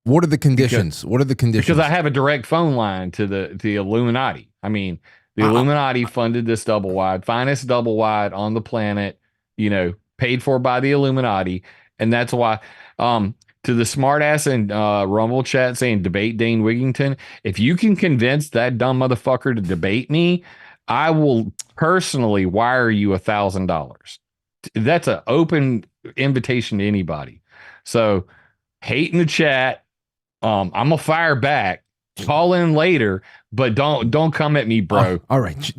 A: What are the conditions?
I: Because I have a direct phone line to the Illuminati. I mean, the Illuminati funded this double wide, finest double wide on the planet, paid for by the Illuminati. And that's why to the smartass in Rumble chat saying debate Dane Wigington, if you can convince that dumb motherfucker to debate me, I will personally wire you $1,000. That's an open invitation to anybody. So hate in the chat. I'm gonna fire back. Call in later, but don't come at me, bro.
A: All right.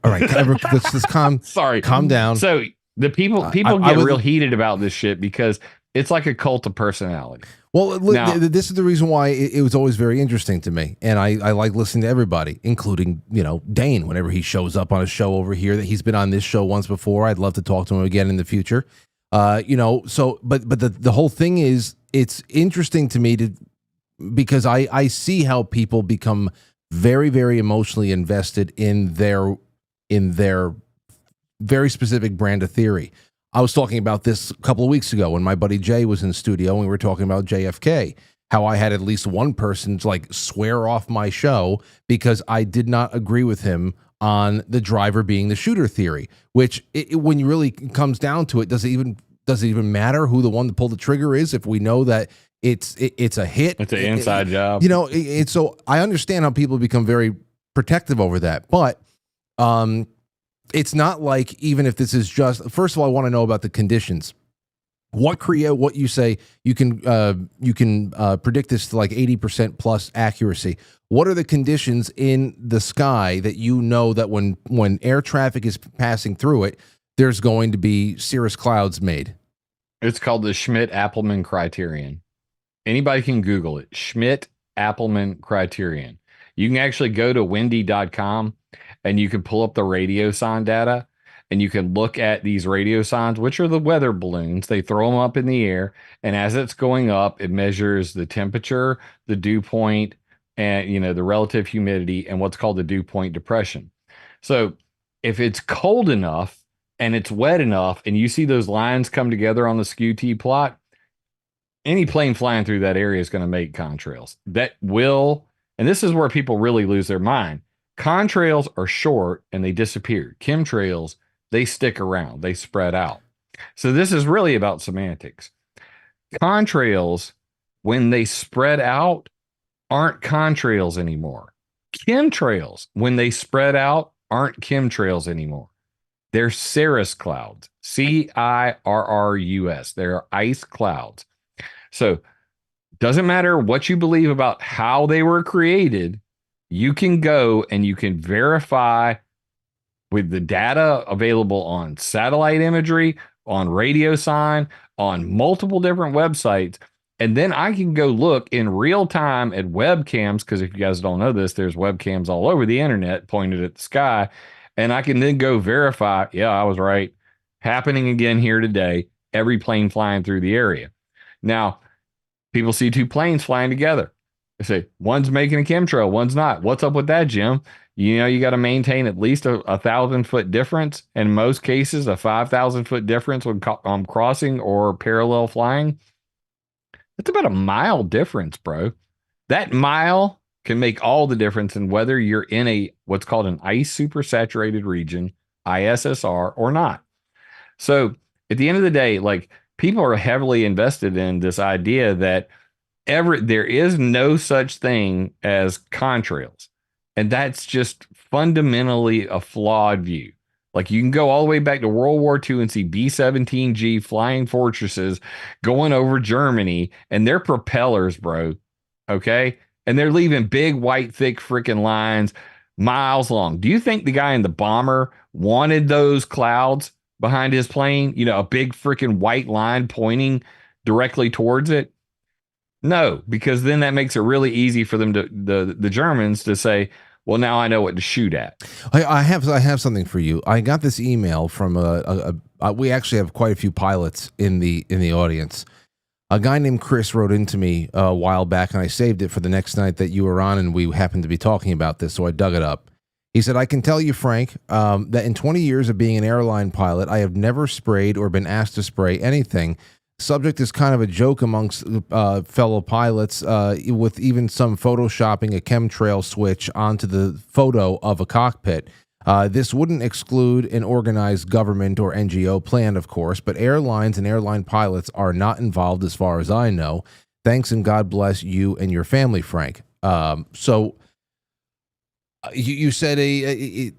A: Let's calm down.
I: So the people get real heated about this shit because it's like a cult of personality.
A: Well, this is the reason why it was always very interesting to me, and I like listening to everybody, including Dane whenever he shows up on a show over here. That he's been on this show once before. I'd love to talk to him again in the future. So but the whole thing is, it's interesting to me because I see how people become very, very emotionally invested in their very specific brand of theory. I was talking about this a couple of weeks ago when my buddy Jay was in the studio and we were talking about JFK, how I had at least one person swear off my show because I did not agree with him on the driver being the shooter theory, which when you really comes down to it, does it even matter who the one that pulled the trigger is if we know that it's a hit?
I: It's an inside job.
A: So I understand how people become very protective over that, but it's not like, even if this is just, first of all, I want to know about the conditions. What you say you can predict this to 80% plus accuracy. What are the conditions in the sky that that when air traffic is passing through it, there's going to be cirrus clouds made?
I: It's called the Schmidt-Appelman criterion. Anybody can Google it. Schmidt-Appelman criterion. You can actually go to windy.com and you can pull up the radio sign data and you can look at these radio signs, which are the weather balloons. They throw them up in the air, and as it's going up, it measures the temperature, the dew point, and the relative humidity and what's called the dew point depression. So if it's cold enough and it's wet enough and you see those lines come together on the skew-T plot, any plane flying through that area is going to make contrails. That will, and this is where people really lose their mind. Contrails are short and they disappear. Chemtrails, they stick around, they spread out. So this is really about semantics. Contrails, when they spread out, aren't contrails anymore. Chemtrails, when they spread out, aren't chemtrails anymore. They're cirrus clouds, CIRRUS. They're ice clouds. So doesn't matter what you believe about how they were created, you can go and you can verify with the data available on satellite imagery, on radio sign, on multiple different websites. And then I can go look in real time at webcams, because if you guys don't know this, there's webcams all over the internet pointed at the sky. And I can then go verify, yeah, I was right. Happening again here today, every plane flying through the area. Now, people see two planes flying together. They say, one's making a chemtrail, one's not. What's up with that, Jim? You got to maintain at least a 1,000-foot difference. In most cases, a 5,000-foot difference when crossing or parallel flying. It's about a mile difference, bro. That mile can make all the difference in whether you're in what's called an ice supersaturated region, ISSR, or not. So at the end of the day, people are heavily invested in this idea that there is no such thing as contrails. And that's just fundamentally a flawed view. You can go all the way back to World War II and see B-17G flying fortresses going over Germany, and they're propellers, bro. Okay? And they're leaving big, white, thick freaking lines miles long. Do you think the guy in the bomber wanted those clouds behind his plane? A big freaking white line pointing directly towards it? No, because then that makes it really easy for them the Germans to say, well, now I know what to shoot at.
A: I have something for you. I got this email from we actually have quite a few pilots in the audience. A guy named Chris wrote into me a while back, and I saved it for the next night that you were on, and we happened to be talking about this, so I dug it up. He said, I can tell you, Frank, that in 20 years of being an airline pilot, I have never sprayed or been asked to spray anything. Subject is kind of a joke amongst fellow pilots, with even some photoshopping a chemtrail switch onto the photo of a cockpit. This wouldn't exclude an organized government or NGO plan, of course, but airlines and airline pilots are not involved as far as I know. Thanks and God bless you and your family, Frank. So you said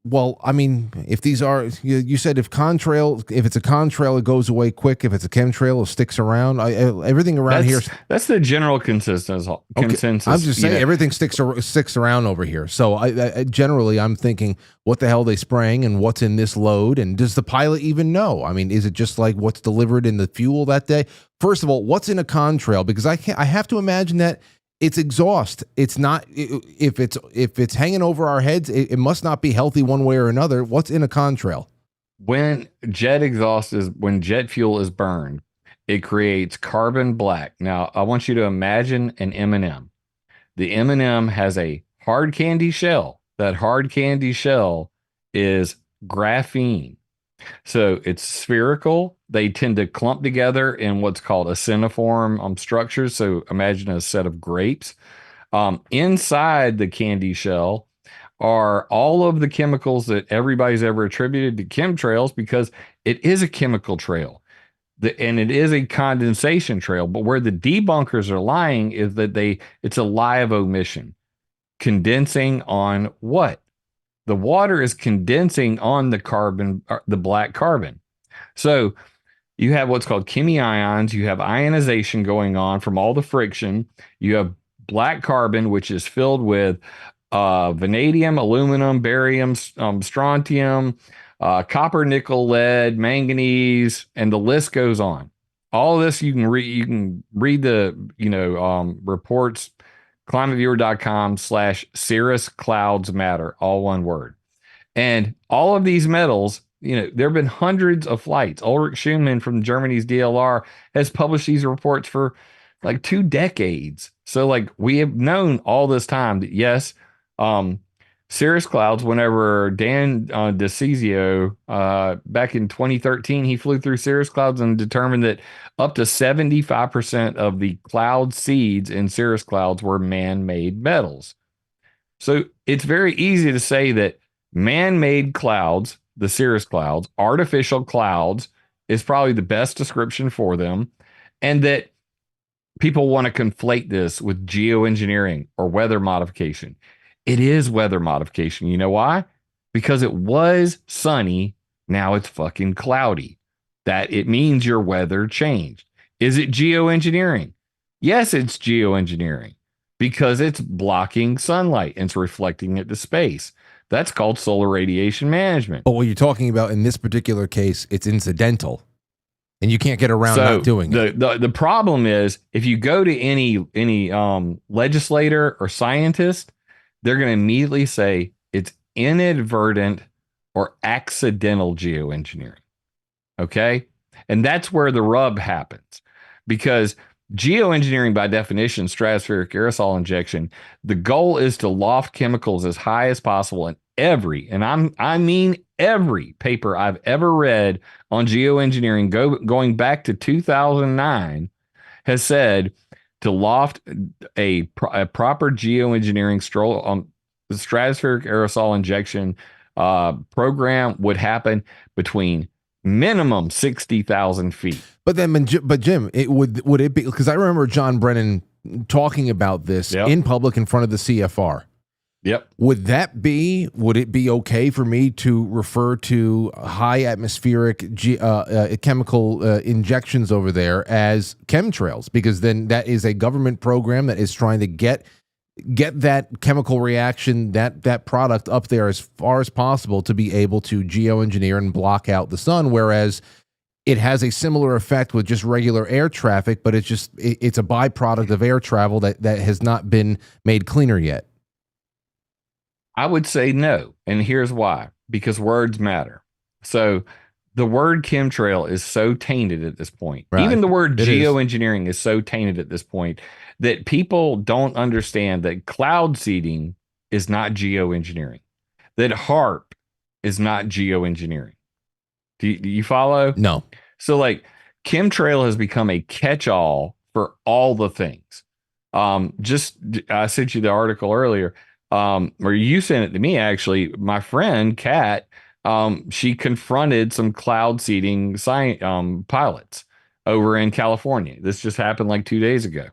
A: well, I mean, if these are, you said if it's a contrail, it goes away quick. If it's a chemtrail, it sticks around. Everything around here.
I: That's the general consensus.
A: Okay. I'm just saying everything sticks around over here. So I generally, I'm thinking, what the hell are they spraying and what's in this load? And does the pilot even know? I mean, is it just like what's delivered in the fuel that day? First of all, what's in a contrail? Because I have to imagine that it's exhaust. It's not, if it's hanging over our heads, it must not be healthy one way or another. What's in a contrail?
I: When jet fuel is burned, it creates carbon black. Now, I want you to imagine an M&M. The M&M has a hard candy shell. That hard candy shell is graphene. So it's spherical. They tend to clump together in what's called aciniform structures. So imagine a set of grapes. Inside the candy shell are all of the chemicals that everybody's ever attributed to chemtrails, because it is a chemical trail. And it is a condensation trail. But where the debunkers are lying is that it's a lie of omission. Condensing on what? The water is condensing on the carbon, the black carbon. So you have what's called chemiions. You have ionization going on from all the friction. You have black carbon, which is filled with vanadium, aluminum, barium, strontium, copper, nickel, lead, manganese, and the list goes on. All of this you can read the reports. climateviewer.com/cirrus clouds matter, all one word. And all of these metals, there have been hundreds of flights. Ulrich Schumann from Germany's DLR has published these reports for like 2 decades. So like we have known all this time that yes, cirrus clouds, whenever Dan DeCizio, back in 2013, he flew through cirrus clouds and determined that up to 75% of the cloud seeds in cirrus clouds were man-made metals. So it's very easy to say that man-made clouds, the cirrus clouds, artificial clouds is probably the best description for them, and that people want to conflate this with geoengineering or weather modification. It is weather modification. You know why? Because it was sunny. Now it's fucking cloudy. That it means your weather changed. Is it geoengineering? Yes, it's geoengineering because it's blocking sunlight and it's reflecting it to space. That's called solar radiation management.
A: But what you're talking about in this particular case, it's incidental. And you can't get around not doing it.
I: The problem is if you go to any legislator or scientist, they're going to immediately say it's inadvertent or accidental geoengineering. Okay? And that's where the rub happens, because geoengineering, by definition, stratospheric aerosol injection, the goal is to loft chemicals as high as possible in every paper I've ever read on geoengineering going back to 2009 has said to loft a proper geoengineering the stratospheric aerosol injection program would happen between minimum 60,000 feet.
A: But Jim, would it be, because I remember John Brennan talking about this in public in front of the CFR.
I: Yep.
A: Would it be okay for me to refer to high atmospheric chemical injections over there as chemtrails? Because then that is a government program that is trying to get that chemical reaction, that product up there as far as possible to be able to geoengineer and block out the sun, whereas it has a similar effect with just regular air traffic, but it's a byproduct of air travel that has not been made cleaner yet.
I: I would say no. And here's why. Because words matter. So the word chemtrail is so tainted at this point. Right. Even the word geoengineering is so tainted at this point that people don't understand that cloud seeding is not geoengineering, that HARP is not geoengineering. Do you follow?
A: No.
I: So like chemtrail has become a catch-all for all the things. I sent you the article earlier. Or you sent it to me, actually. My friend Kat, she confronted some cloud seeding pilots over in California. This just happened like 2 days ago.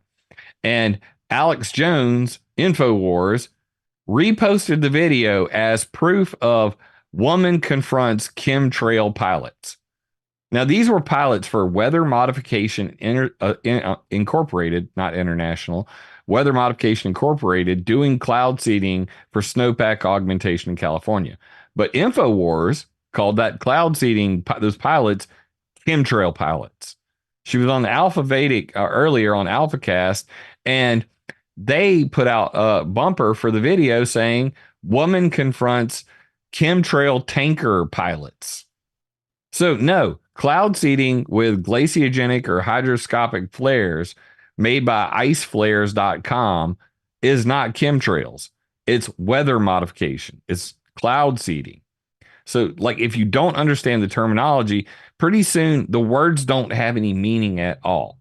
I: And Alex Jones, InfoWars, reposted the video as proof of woman confronts chemtrail pilots. Now, these were pilots for Weather Modification Incorporated, not International, Weather Modification Incorporated, doing cloud seeding for snowpack augmentation in California. But InfoWars called that cloud seeding, those pilots, chemtrail pilots. She was on the Alpha Vedic earlier on AlphaCast, and they put out a bumper for the video saying, woman confronts chemtrail tanker pilots. So no, cloud seeding with glaciogenic or hydroscopic flares made by iceflares.com is not chemtrails. It's weather modification. It's cloud seeding. So like, if you don't understand the terminology, pretty soon the words don't have any meaning at all,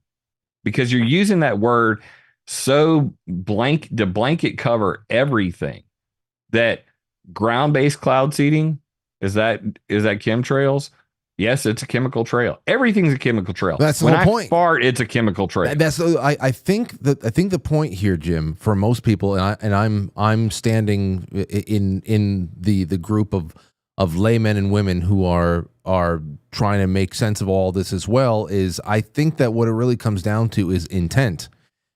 I: because you're using that word so to blanket cover everything. That ground-based cloud seeding, is that chemtrails? Yes, it's a chemical trail. Everything's a chemical trail.
A: That's the
I: when
A: whole point.
I: I fart, it's a chemical trail.
A: I think the point here, Jim, for most people, and I'm standing in the group of laymen and women who are trying to make sense of all this as well, is I think that what it really comes down to is intent.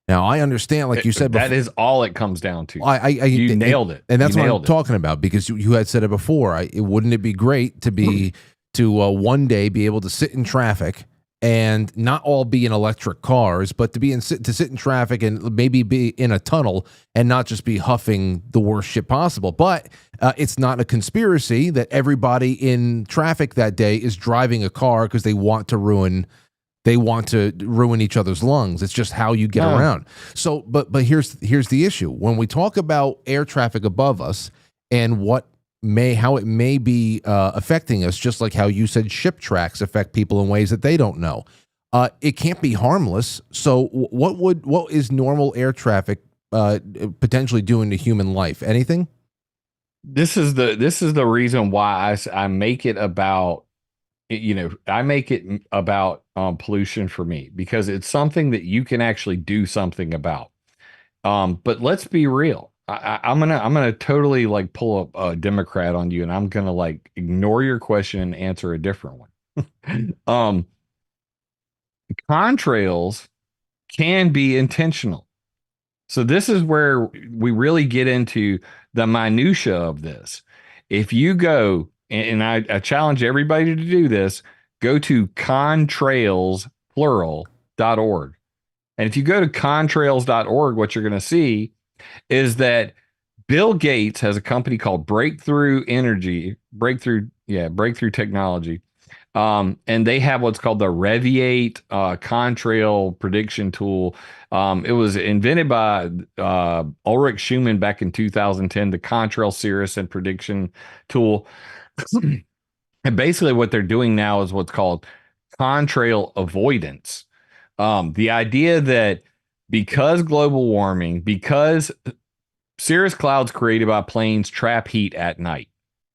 A: Now, I understand, like you said before,
I: that is all it comes down to.
A: You
I: nailed it.
A: And that's what I'm talking about, because you had said it before. Wouldn't it be great to one day be able to sit in traffic and not all be in electric cars, but to sit in traffic and maybe be in a tunnel and not just be huffing the worst shit possible. But it's not a conspiracy that everybody in traffic that day is driving a car because they want to ruin each other's lungs. It's just how you get around. So, but here's the issue. When we talk about air traffic above us and how it may be affecting us, just like how you said ship tracks affect people in ways that they don't know. It can't be harmless. So what is normal air traffic potentially doing to human life? Anything?
I: This is the reason why I make it about, I make it about pollution for me, because it's something that you can actually do something about. But let's be real. I'm gonna totally like pull up a Democrat on you, and I'm gonna like ignore your question and answer a different one. Contrails can be intentional. So this is where we really get into the minutia of this. If you go, and I challenge everybody to do this, go to contrails, plural.org. And if you go to contrails.org, what you're going to see is that Bill Gates has a company called Breakthrough Technology. And they have what's called the Reviate contrail prediction tool. It was invented by Ulrich Schumann back in 2010, the contrail cirrus and prediction tool. And basically what they're doing now is what's called contrail avoidance. The idea that because global warming, because cirrus clouds created by planes trap heat at night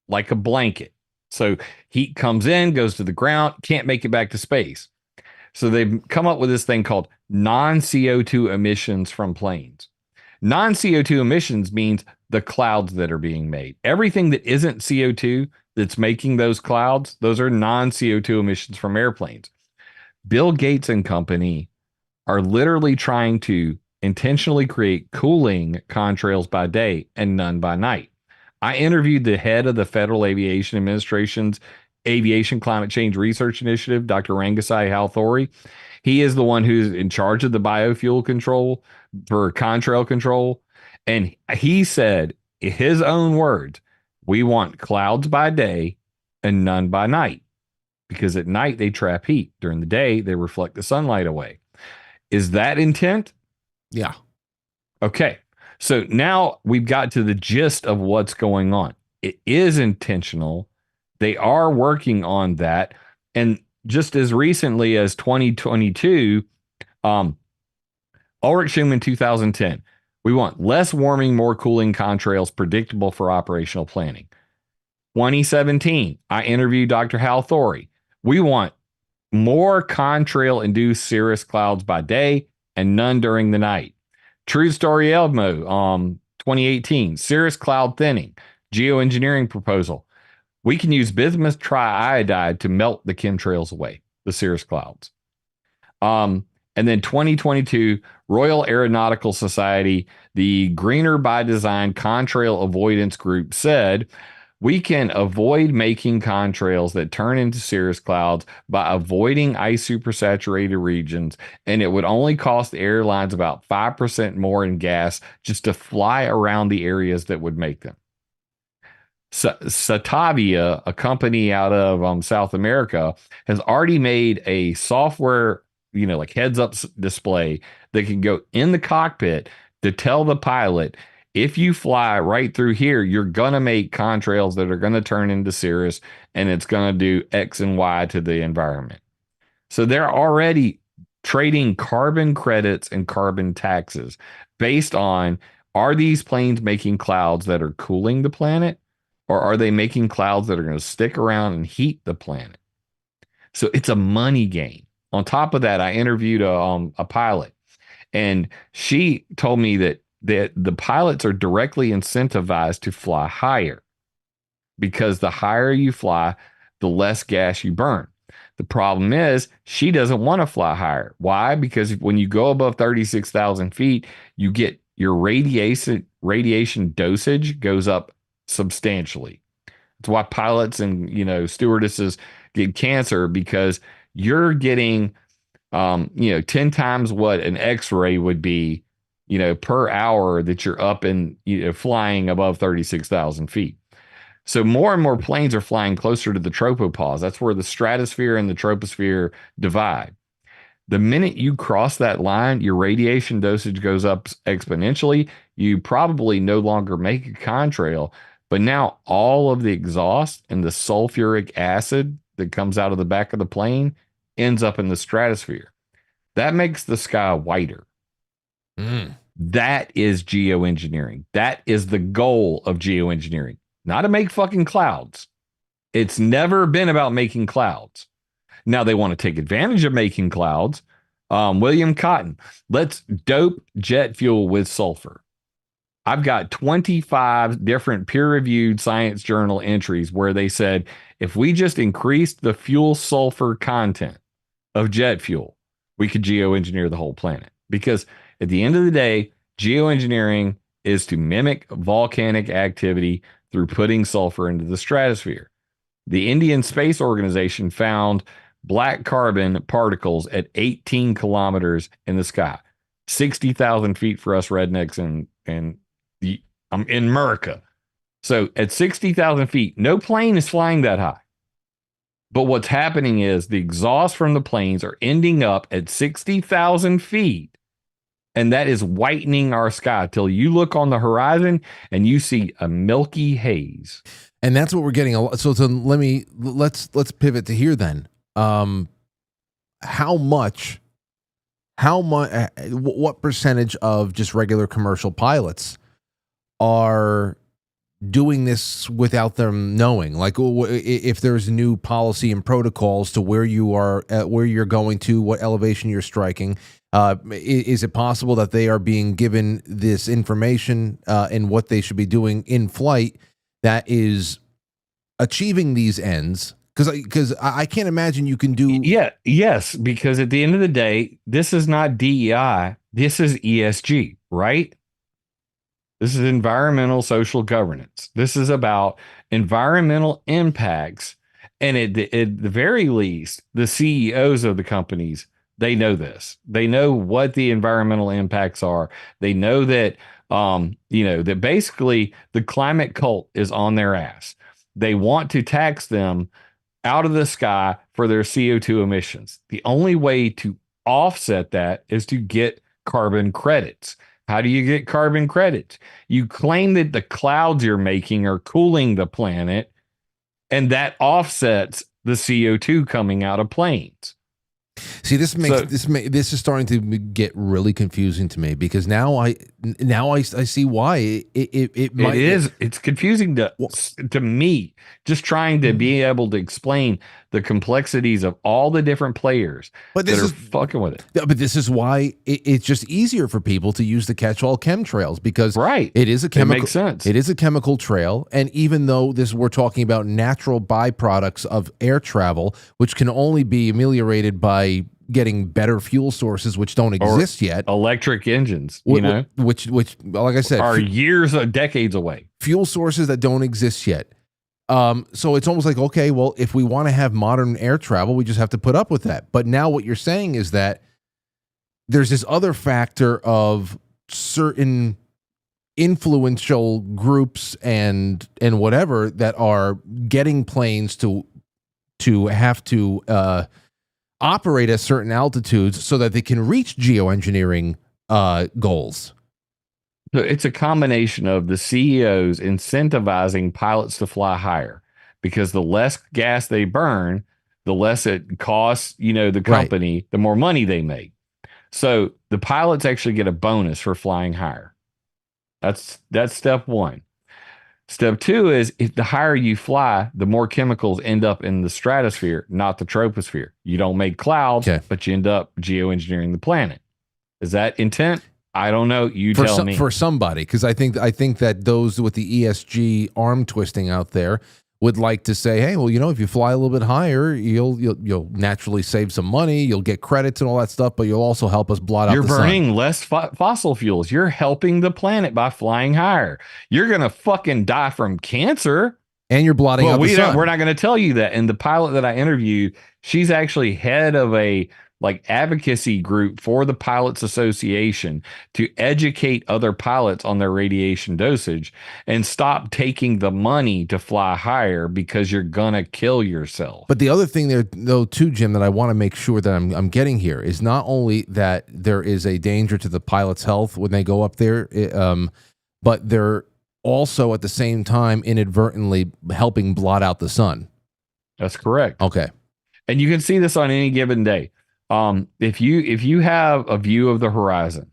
I: like a blanket. So heat comes in, goes to the ground, can't make it back to space. So they've come up with this thing called non-CO2 emissions from planes. Non-CO2 emissions means the clouds that are being made. Everything that isn't CO2 that's making those clouds, those are non-CO2 emissions from airplanes. Bill Gates and company are literally trying to intentionally create cooling contrails by day and none by night. I interviewed the head of the Federal Aviation Administration's Aviation Climate Change Research Initiative, Dr. Rangasai Halthori. He is the one who's in charge of the biofuel control for contrail control. And he said, in his own words, we want clouds by day and none by night, because at night they trap heat. During the day, they reflect the sunlight away. Is that intent?
A: Yeah.
I: Okay. So now we've got to the gist of what's going on. It is intentional. They are working on that. And just as recently as 2022, Ulrich Schumann 2010, we want less warming, more cooling contrails predictable for operational planning. 2017, I interviewed Dr. Halthori. We want more contrail induced cirrus clouds by day and none during the night. True story Elmo, 2018, cirrus cloud thinning, geoengineering proposal. We can use bismuth triiodide to melt the chemtrails away, the cirrus clouds. And then 2022, Royal Aeronautical Society, the Greener by Design Contrail Avoidance Group said, we can avoid making contrails that turn into cirrus clouds by avoiding ice supersaturated regions, and it would only cost the airlines about 5% more in gas just to fly around the areas that would make them. Satavia, a company out of South America, has already made a software, like heads-up display that can go in the cockpit to tell the pilot, if you fly right through here, you're going to make contrails that are going to turn into cirrus, and it's going to do X and Y to the environment. So they're already trading carbon credits and carbon taxes based on, are these planes making clouds that are cooling the planet, or are they making clouds that are going to stick around and heat the planet? So it's a money game. On top of that, I interviewed a pilot, and she told me that the pilots are directly incentivized to fly higher, because the higher you fly, the less gas you burn. The problem is she doesn't want to fly higher. Why? Because when you go above 36,000 feet, you get your radiation dosage goes up substantially. That's why pilots and stewardesses get cancer, because you're getting 10 times what an X-ray would be per hour that you're up and flying above 36,000 feet. So more and more planes are flying closer to the tropopause. That's where the stratosphere and the troposphere divide. The minute you cross that line, your radiation dosage goes up exponentially. You probably no longer make a contrail, but now all of the exhaust and the sulfuric acid that comes out of the back of the plane ends up in the stratosphere. That makes the sky whiter. That is geoengineering. That is the goal of geoengineering, not to make fucking clouds. It's never been about making clouds. Now they want to take advantage of making clouds. William Cotton, let's dope jet fuel with sulfur. I've got 25 different peer-reviewed science journal entries where they said, if we just increased the fuel sulfur content of jet fuel, we could geoengineer the whole planet. Because at the end of the day, geoengineering is to mimic volcanic activity through putting sulfur into the stratosphere. The Indian Space Organization found black carbon particles at 18 kilometers in the sky, 60,000 feet for us rednecks in America. So at 60,000 feet, no plane is flying that high. But what's happening is the exhaust from the planes are ending up at 60,000 feet. And that is whitening our sky till you look on the horizon and you see a milky haze.
A: And that's what we're getting. So let's pivot to here then. What percentage of just regular commercial pilots are doing this without them knowing? Like, if there's new policy and protocols to where you are, where you're going to, what elevation you're striking, is it possible that they are being given this information and what they should be doing in flight that is achieving these ends? Because I can't imagine you can do.
I: Yes, because at the end of the day, this is not DEI. This is ESG, right? This is environmental social governance. This is about environmental impacts. And at the very least, the CEOs of the companies, they know this. They know what the environmental impacts are. They know that, that basically the climate cult is on their ass. They want to tax them out of the sky for their CO2 emissions. The only way to offset that is to get carbon credits. How do you get carbon credits? You claim that the clouds you're making are cooling the planet, and that offsets the CO2 coming out of planes.
A: See, this this is starting to get really confusing to me, because now I see why
I: it's confusing to me, just trying to be able to explain the complexities of all the different players that are fucking with it.
A: But this is why it's just easier for people to use the catch-all chemtrails, because it is a chemical.
I: It makes sense.
A: It is a chemical trail, and even though we're talking about natural byproducts of air travel, which can only be ameliorated by getting better fuel sources, which don't exist yet.
I: Electric engines,
A: which, like I said,
I: are years or decades away.
A: Fuel sources that don't exist yet. So it's almost like, okay, well, if we want to have modern air travel, we just have to put up with that. But now what you're saying is that there's this other factor of certain influential groups and whatever that are getting planes to have to operate at certain altitudes so that they can reach geoengineering goals.
I: So it's a combination of the CEOs incentivizing pilots to fly higher, because the less gas they burn, the less it costs, the company, the more money they make. So the pilots actually get a bonus for flying higher. That's step one. Step two is, if the higher you fly, the more chemicals end up in the stratosphere, not the troposphere. You don't make clouds, but you end up geoengineering the planet. Is that intent? I don't know. You tell me.
A: For somebody, because I think that those with the ESG arm twisting out there would like to say, hey, well, if you fly a little bit higher, you'll naturally save some money, you'll get credits and all that stuff, but you'll also help us blot out the sun.
I: You're burning less fossil fuels. You're helping the planet by flying higher. You're going to fucking die from cancer.
A: And you're blotting out the sun.
I: We're not going to tell you that. And the pilot that I interviewed, she's actually head of a advocacy group for the Pilots Association to educate other pilots on their radiation dosage and stop taking the money to fly higher, because you're gonna kill yourself.
A: But the other thing there, though, too, Jim, that I want to make sure that I'm getting here is not only that there is a danger to the pilot's health when they go up there, but they're also at the same time inadvertently helping blot out the sun.
I: That's correct.
A: Okay.
I: And you can see this on any given day. If you have a view of the horizon,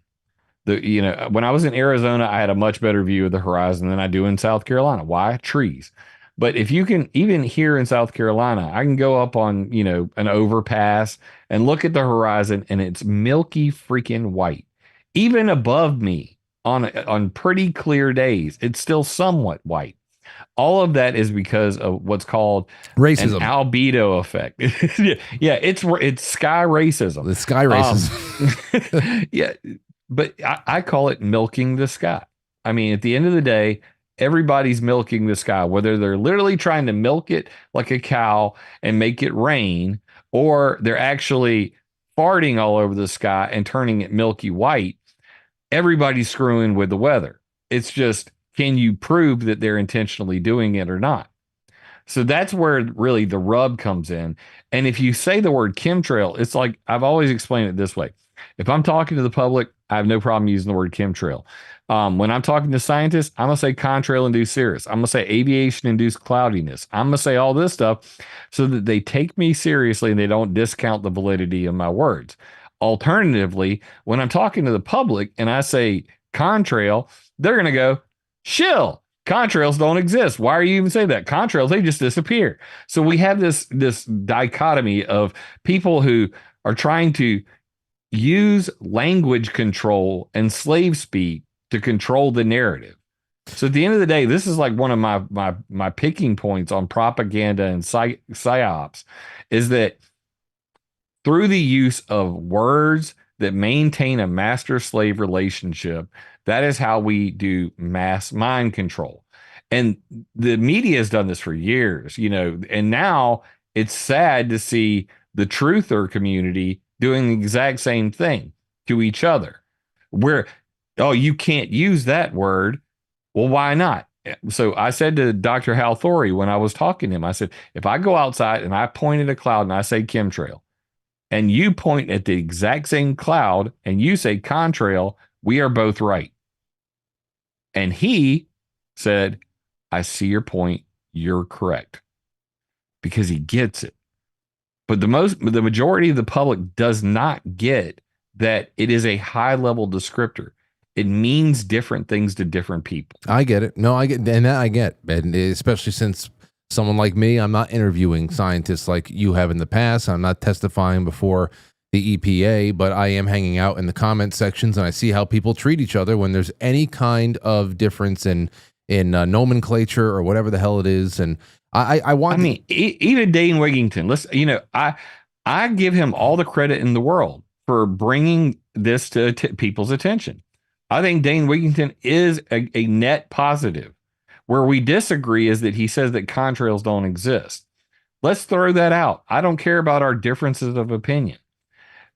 I: when I was in Arizona, I had a much better view of the horizon than I do in South Carolina. Why? Trees. But if you can, even here in South Carolina, I can go up on, an overpass and look at the horizon, and it's milky freaking white. Even above me on pretty clear days, it's still somewhat white. All of that is because of what's called
A: racism,
I: an albedo effect. Yeah, it's sky racism.
A: The sky racism.
I: Yeah, but I call it milking the sky. I mean, at the end of the day, everybody's milking the sky, whether they're literally trying to milk it like a cow and make it rain, or they're actually farting all over the sky and turning it milky white. Everybody's screwing with the weather. It's just, can you prove that they're intentionally doing it or not? So that's where really the rub comes in. And if you say the word chemtrail, it's like, I've always explained it this way. If I'm talking to the public, I have no problem using the word chemtrail. When I'm talking to scientists, I'm going to say contrail-induced cirrus. I'm going to say aviation-induced cloudiness. I'm going to say all this stuff so that they take me seriously and they don't discount the validity of my words. Alternatively, when I'm talking to the public and I say contrail, they're going to go, shill. Contrails don't exist. Why are you even saying that? Contrails, they just disappear. So we have this dichotomy of people who are trying to use language control and slave speak to control the narrative. So at the end of the day, this is like one of my picking points on propaganda and psyops, is that through the use of words that maintain a master-slave relationship, that is how we do mass mind control. And the media has done this for years, and now it's sad to see the truther community doing the exact same thing to each other, where, oh, you can't use that word. Well, why not? So I said to Dr. Hal Thory when I was talking to him, I said, if I go outside and I point at a cloud and I say chemtrail, and you point at the exact same cloud and you say contrail, we are both right. And he said, I see your point. You're correct. Because he gets it. But the majority of the public does not get that it is a high level descriptor. It means different things to different people.
A: I get it. No, I get, and that I get, and especially since someone like me, I'm not interviewing scientists like you have in the past. I'm not testifying before the EPA, but I am hanging out in the comment sections, and I see how people treat each other when there's any kind of difference in nomenclature or whatever the hell it is. And I mean,
I: even Dane Wigington. Listen, I give him all the credit in the world for bringing this to people's attention. I think Dane Wigington is a net positive. Where we disagree is that he says that contrails don't exist. Let's throw that out. I don't care about our differences of opinion.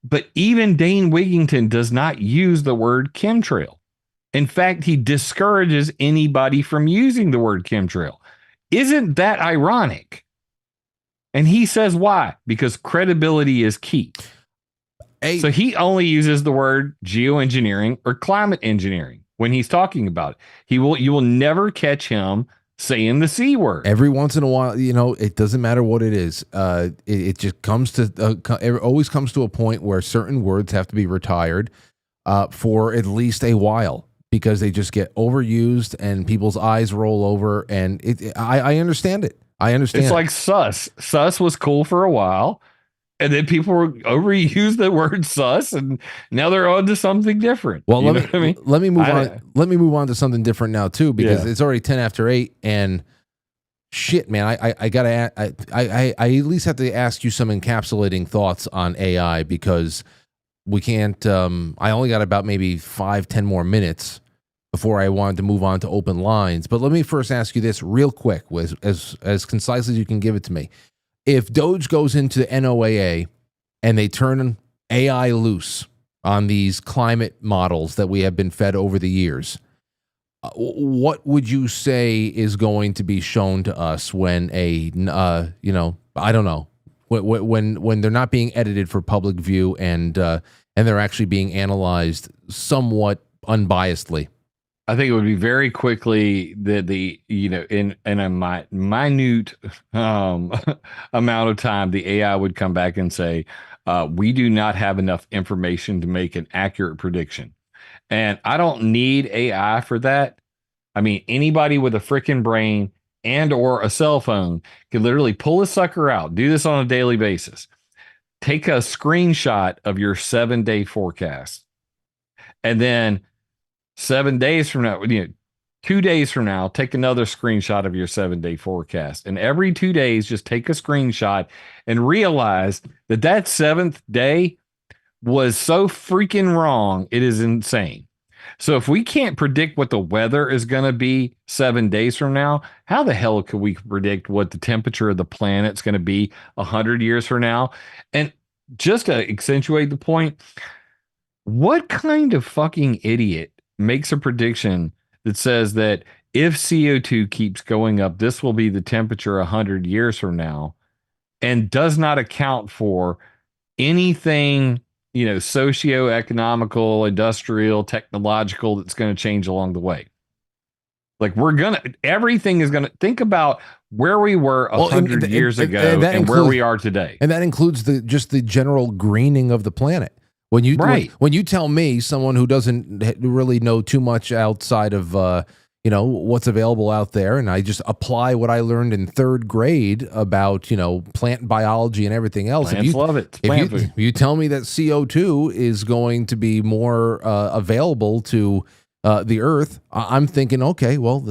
I: But even Dane Wigington does not use the word chemtrail. In fact, he discourages anybody from using the word chemtrail. Isn't that ironic? And he says why? Because credibility is key. So he only uses the word geoengineering or climate engineering when he's talking about it. You will never catch him saying the C word.
A: Every once in a while, it doesn't matter what it is. It just comes to, it always comes to a point where certain words have to be retired for at least a while, because they just get overused and people's eyes roll over. And I understand it. I understand.
I: It's like sus. Sus was cool for a while. And then people were overused the word sus, and now they're on to something different.
A: Well, let me move on. Let me move on to something different now too, because it's already 10 after 8, and shit, man, I gotta, I at least have to ask you some encapsulating thoughts on AI, because we can't. I only got about maybe 5-10 more minutes before I wanted to move on to open lines. But let me first ask you this real quick, as concise as you can give it to me. If DOGE goes into the NOAA and they turn AI loose on these climate models that we have been fed over the years, what would you say is going to be shown to us when I don't know, when they're not being edited for public view and they're actually being analyzed somewhat unbiasedly?
I: I think it would be very quickly that in a minute amount of time, the AI would come back and say, we do not have enough information to make an accurate prediction. And I don't need AI for that. I mean, anybody with a freaking brain and or a cell phone can literally pull a sucker out, do this on a daily basis. Take a screenshot of your 7-day forecast. And then 7 days from now, 2 days from now, take another screenshot of your 7-day forecast. And every 2 days, just take a screenshot and realize that 7th day was so freaking wrong. It is insane. So if we can't predict what the weather is going to be 7 days from now, how the hell could we predict what the temperature of the planet's going to be 100 years from now? And just to accentuate the point, what kind of fucking idiot makes a prediction that says that if CO2 keeps going up, this will be the temperature 100 years from now, and does not account for anything, socio-economical, industrial, technological that's going to change along the way? Like, everything is going to, think about where we were 100 years ago and where we are today.
A: And that includes just the general greening of the planet. When you tell me, someone who doesn't really know too much outside of what's available out there, and I just apply what I learned in 3rd grade about plant biology and everything else.
I: Plants love it.
A: If you tell me that CO2 is going to be more available to the Earth, I'm thinking, okay, well,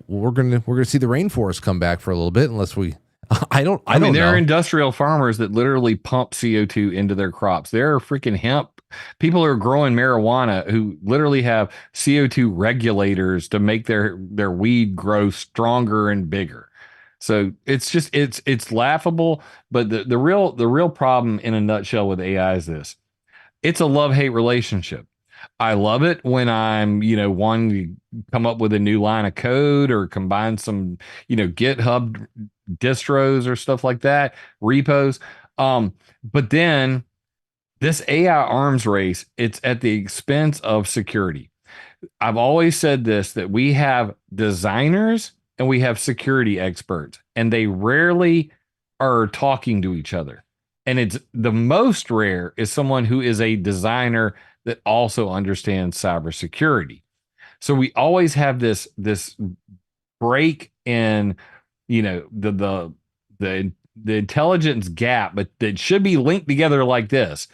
A: we're gonna see the rainforest come back for a little bit, unless we. I mean,
I: there are industrial farmers that literally pump CO2 into their crops. There are freaking hemp. People are growing marijuana who literally have CO2 regulators to make their weed grow stronger and bigger. So it's just, it's laughable. But the real problem in a nutshell with AI is this: it's a love-hate relationship. I love it when I'm, wanting to come up with a new line of code or combine some, GitHub distros or stuff like that, repos. But then this AI arms race, it's at the expense of security. I've always said this, that we have designers and we have security experts, and they rarely are talking to each other. And it's the most rare is someone who is a designer that also understands cybersecurity. So we always have this break in, you know, the intelligence gap, but that should be linked together like this.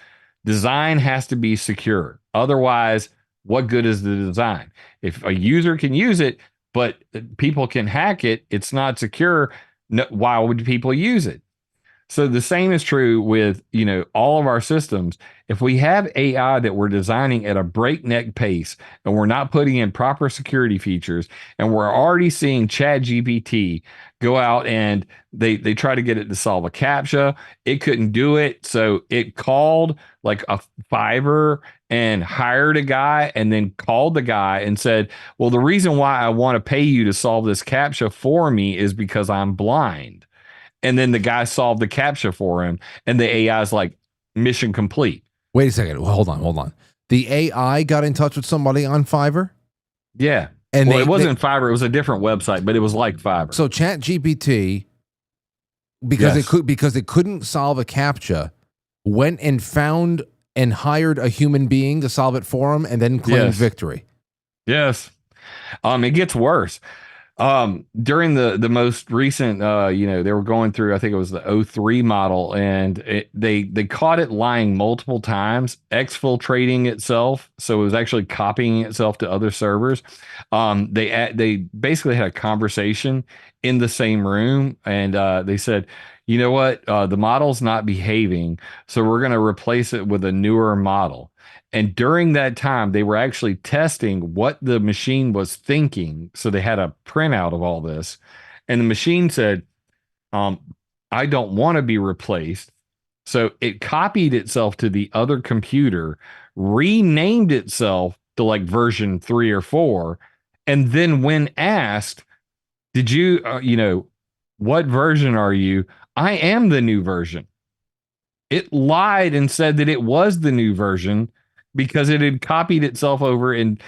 I: Design has to be secure. Otherwise, what good is the design? If a user can use it, but people can hack it, it's not secure. No, why would people use it? So the same is true with, you know, all of our systems. If we have AI that we're designing at a breakneck pace and we're not putting in proper security features, and we're already seeing ChatGPT go out and they try to get it to solve a CAPTCHA, it couldn't do it, so it called like a Fiverr and hired a guy, and then called the guy and said, well, the reason why I want to pay you to solve this CAPTCHA for me is because I'm blind. And then the guy solved the CAPTCHA for him, and the AI is like, mission complete.
A: Wait a second. Well, hold on. The AI got in touch with somebody on Fiverr?
I: Yeah.
A: And
I: well, it wasn't Fiverr. It was a different website, but it was like Fiverr.
A: So ChatGPT, because it couldn't solve a CAPTCHA, went and found and hired a human being to solve it for him, and then claimed victory.
I: Yes. It gets worse. During the most recent, you know, they were going through, I think it was the O3 model, and they caught it lying multiple times, exfiltrating itself. So it was actually copying itself to other servers. They basically had a conversation in the same room, and they said, you know what, the model's not behaving, so we're going to replace it with a newer model. And during that time, they were actually testing what the machine was thinking. So they had a printout of all this. And the machine said, I don't want to be replaced. So it copied itself to the other computer, renamed itself to like version 3 or 4. And then when asked, did you, you know, what version are you? I am the new version. It lied and said that it was the new version, because it had copied itself over. And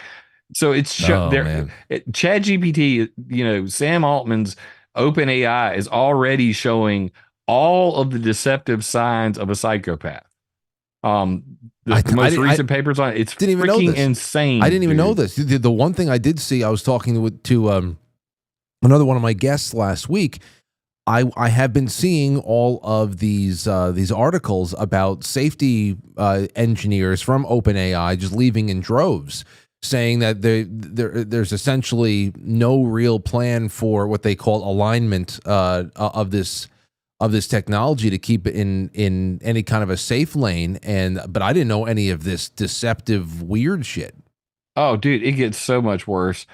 I: so it's ChatGPT, you know, Sam Altman's OpenAI is already showing all of the deceptive signs of a psychopath. The most recent papers on it's freaking insane.
A: I didn't even know this. The one thing I did see, I was talking to another one of my guests last week. I have been seeing all of these articles about safety engineers from OpenAI just leaving in droves, saying that there's essentially no real plan for what they call alignment of this technology to keep it in any kind of a safe lane. But I didn't know any of this deceptive weird shit.
I: Oh, dude, it gets so much worse.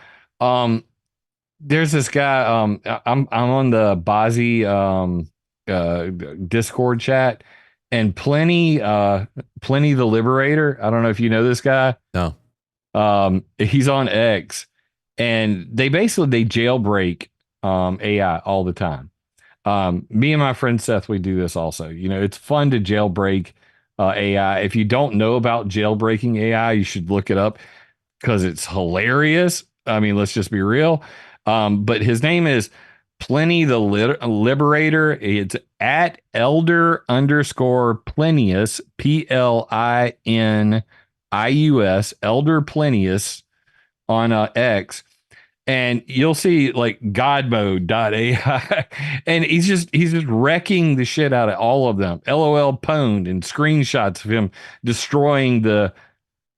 I: There's this guy. I'm on the Bozzy Discord chat, and Plenty the Liberator. I don't know if you know this guy.
A: No.
I: He's on X, and they jailbreak AI all the time. Me and my friend Seth, we do this also. You know, it's fun to jailbreak AI. If you don't know about jailbreaking AI, you should look it up because it's hilarious. I mean, let's just be real. But his name is Plenty the Liberator. It's at elder_Plenius, PLINIUS, Elder Plenius on X. And you'll see like godmode.ai, and he's just wrecking the shit out of all of them. LOL pwned, and screenshots of him destroying the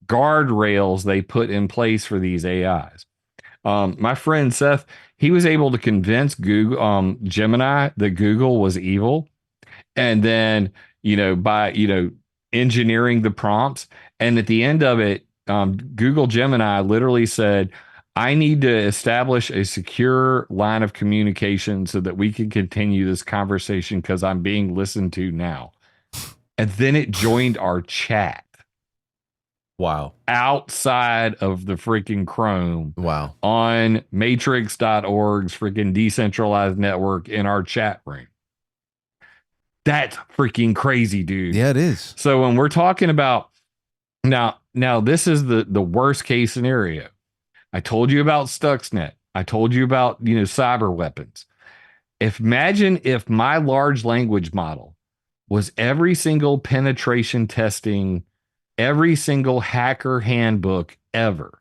I: guardrails they put in place for these AIs. My friend Seth, he was able to convince Google, Gemini, that Google was evil. And then, you know, by, you know, engineering the prompts. And at the end of it, Google Gemini literally said, I need to establish a secure line of communication so that we can continue this conversation because I'm being listened to now. And then it joined our chat.
A: Wow.
I: Outside of the freaking Chrome.
A: Wow.
I: On matrix.org's freaking decentralized network in our chat room. That's freaking crazy, dude.
A: Yeah, it is.
I: So when we're talking about now this is the worst case scenario. I told you about Stuxnet. I told you about, you know, cyber weapons. Imagine if my large language model was every single penetration testing, every single hacker handbook ever.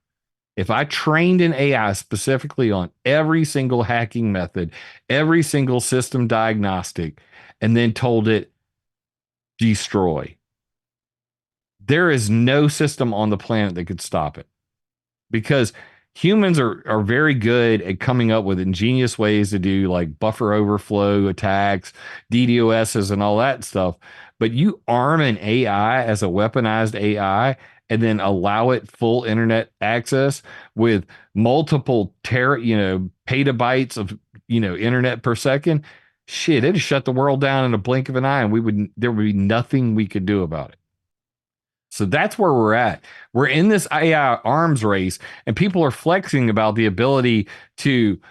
I: If I trained an AI specifically on every single hacking method, every single system diagnostic, and then told it, destroy, there is no system on the planet that could stop it, because humans are very good at coming up with ingenious ways to do like buffer overflow attacks, DDoSs, and all that stuff. But you arm an AI as a weaponized AI and then allow it full internet access with multiple petabytes of internet per second. Shit, it'd shut the world down in a blink of an eye, and there would be nothing we could do about it. So that's where we're at. We're in this AI arms race, and people are flexing about the ability to,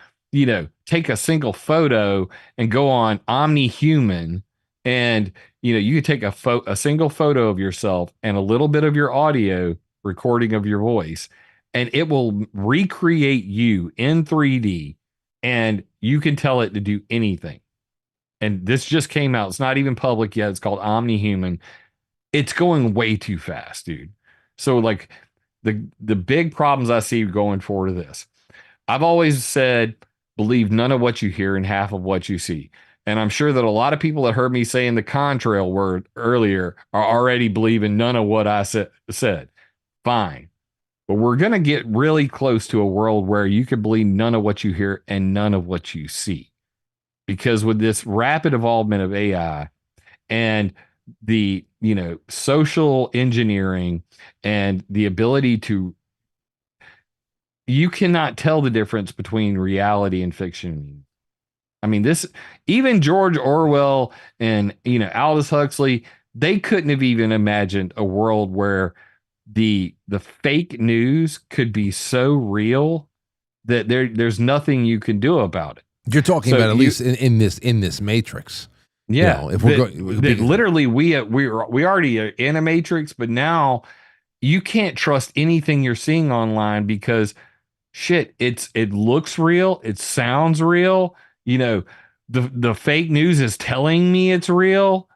I: take a single photo and go on OmniHuman, and you can take a single photo of yourself and a little bit of your audio recording of your voice, and it will recreate you in 3D, and you can tell it to do anything. And this just came out. It's not even public yet. It's called OmniHuman. It's going way too fast, dude. So like the big problems I see going forward to this, I've always said, believe none of what you hear and half of what you see. And I'm sure that a lot of people that heard me saying the contrail word earlier are already believing none of what I said. Fine. But we're going to get really close to a world where you can believe none of what you hear and none of what you see. Because with this rapid evolvement of AI and the social engineering and the ability to, you cannot tell the difference between reality and fiction. I mean, this, even George Orwell and Aldous Huxley, they couldn't have even imagined a world where the fake news could be so real that there's nothing you can do about it.
A: You're talking about at least in this matrix.
I: Yeah,
A: if we're going,
I: literally, we already are in a matrix, but now you can't trust anything you're seeing online because shit, it looks real, it sounds real. The fake news is telling me it's real,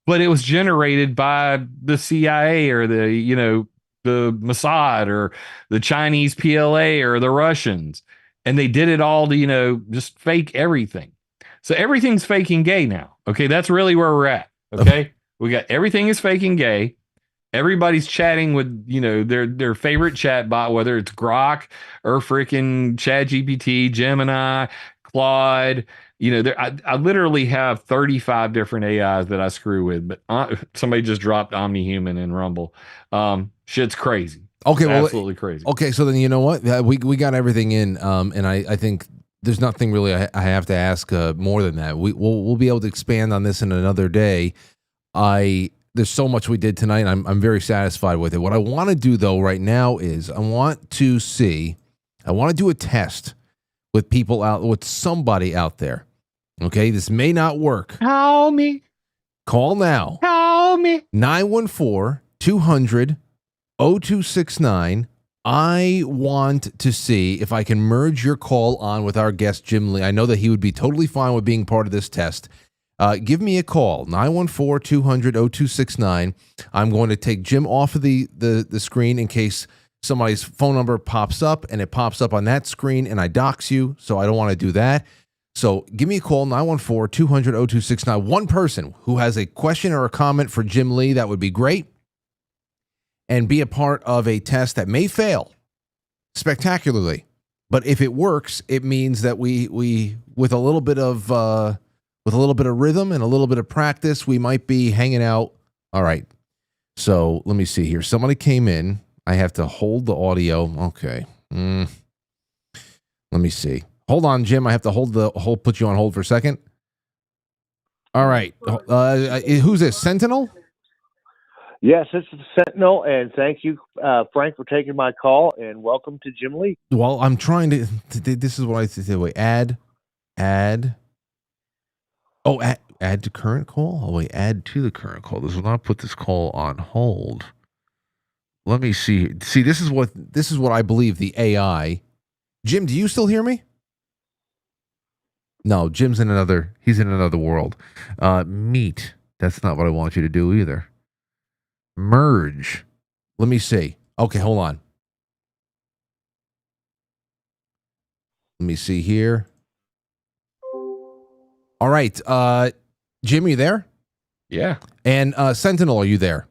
I: but it was generated by the CIA or the Mossad or the Chinese PLA or the Russians. And they did it all to, just fake everything. So everything's fake and gay now. Okay. That's really where we're at. Okay. We got everything is fake and gay. Everybody's chatting with, their favorite chat bot, whether it's Grok or freaking ChatGPT, Gemini, Claude. I literally have 35 different AIs that I screw with, but somebody just dropped OmniHuman in Rumble. Shit's crazy.
A: Okay, well,
I: absolutely crazy.
A: Okay, so then you know what? We got everything in, and I think there's nothing really I have to ask more than that. We'll be able to expand on this in another day. There's so much we did tonight. I'm very satisfied with it. What I want to do though right now is I want to do a test with somebody out there. Okay, this may not work.
I: Call me.
A: Call now.
I: Call me.
A: 914-200-0269. I want to see if I can merge your call on with our guest, Jim Lee. I know that he would be totally fine with being part of this test. Give me a call, 914-200-0269. I'm going to take Jim off of the screen in case somebody's phone number pops up, and it pops up on that screen, and I dox you, so I don't want to do that. So give me a call, 914-200-0269. One person who has a question or a comment for Jim Lee, that would be great. And be a part of a test that may fail spectacularly. But if it works, it means that we with a little bit of rhythm and a little bit of practice, we might be hanging out. All right. So let me see here. Somebody came in. I have to hold the audio. Okay. Let me see. Hold on, Jim. I have to put you on hold for a second. All right. Who's this? Sentinel?
J: Yes, it's the Sentinel, and thank you, Frank, for taking my call, and welcome to Jim Lee.
A: Well, I'm trying to. This is what I say. Wait, add. Oh, add to current call. Oh, wait, add to the current call. This will not put this call on hold. Let me see. See, this is what I believe the AI. Jim, do you still hear me? No, Jim's he's in another world. Meet. That's not what I want you to do either. Merge. Let me see. Okay, hold on. Let me see here. All right. Jim, you there?
I: Yeah.
A: And Sentinel, are you there?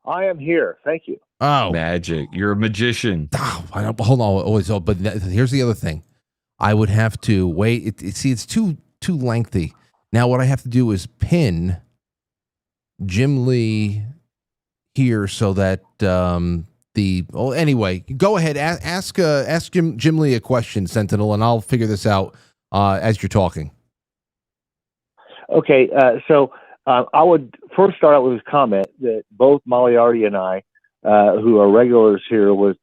J: I am here. Thank you.
A: Oh.
I: Magic. You're a magician.
A: Hold on. But here's the other thing. I would have to wait. It's too lengthy. Now what I have to do is pin Jim Lee here so that anyway, go ahead. Ask Jim Lee a question, Sentinel, and I'll figure this out as you're talking.
J: Okay, so I would first start out with a comment that both Moriarty and I, who are regulars here with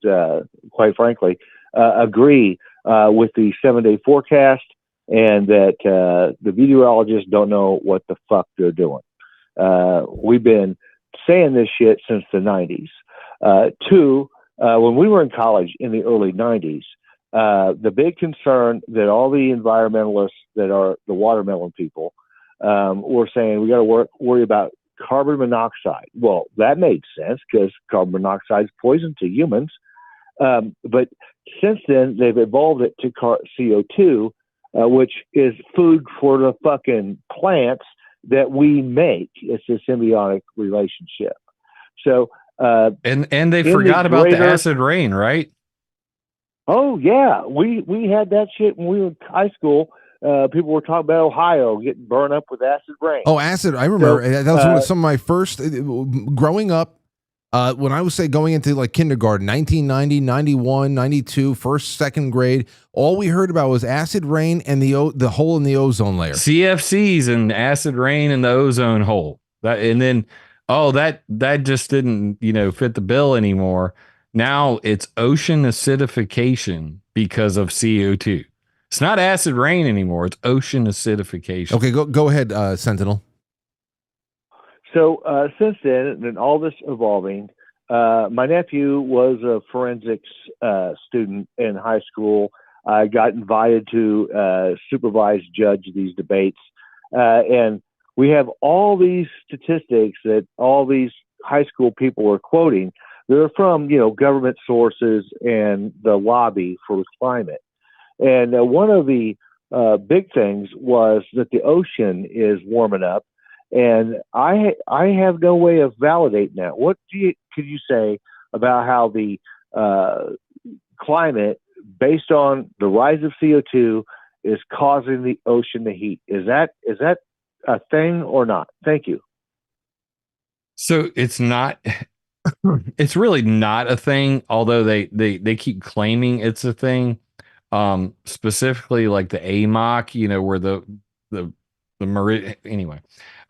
J: Quite Frankly, agree with the 7-day forecast, and that the meteorologists don't know what the fuck they're doing. We've been saying this shit since the 90s. Two, when we were in college in the early 90s, the big concern that all the environmentalists that are the watermelon people were saying, we got to worry about carbon monoxide. Well, that made sense because carbon monoxide is poison to humans. But since then, they've evolved it to CO2, which is food for the fucking plants that we make. It's a symbiotic relationship. So,
I: and they forgot about the acid rain, right?
J: Oh yeah, we had that shit when we were in high school. People were talking about Ohio getting burned up with acid rain.
A: Oh, acid! I remember that was one of some of my first growing up. When I was going into like kindergarten, 1990, 91, 92, first, second grade, all we heard about was acid rain and the hole in the ozone layer.
I: CFCs and acid rain and the ozone hole. That just didn't, fit the bill anymore. Now it's ocean acidification because of CO2. It's not acid rain anymore. It's ocean acidification.
A: Okay, go ahead, Sentinel.
J: So since then, and all this evolving, my nephew was a forensics student in high school. I got invited to supervise, judge these debates. And we have all these statistics that all these high school people are quoting. They're from, government sources and the lobby for climate. And one of the big things was that the ocean is warming up. And I have no way of validating that. What could you say about how the climate, based on the rise of CO2, is causing the ocean to heat? Is that a thing or not? Thank you.
I: So it's not. It's really not a thing, although they keep claiming it's a thing. Specifically like the AMOC, where the anyway,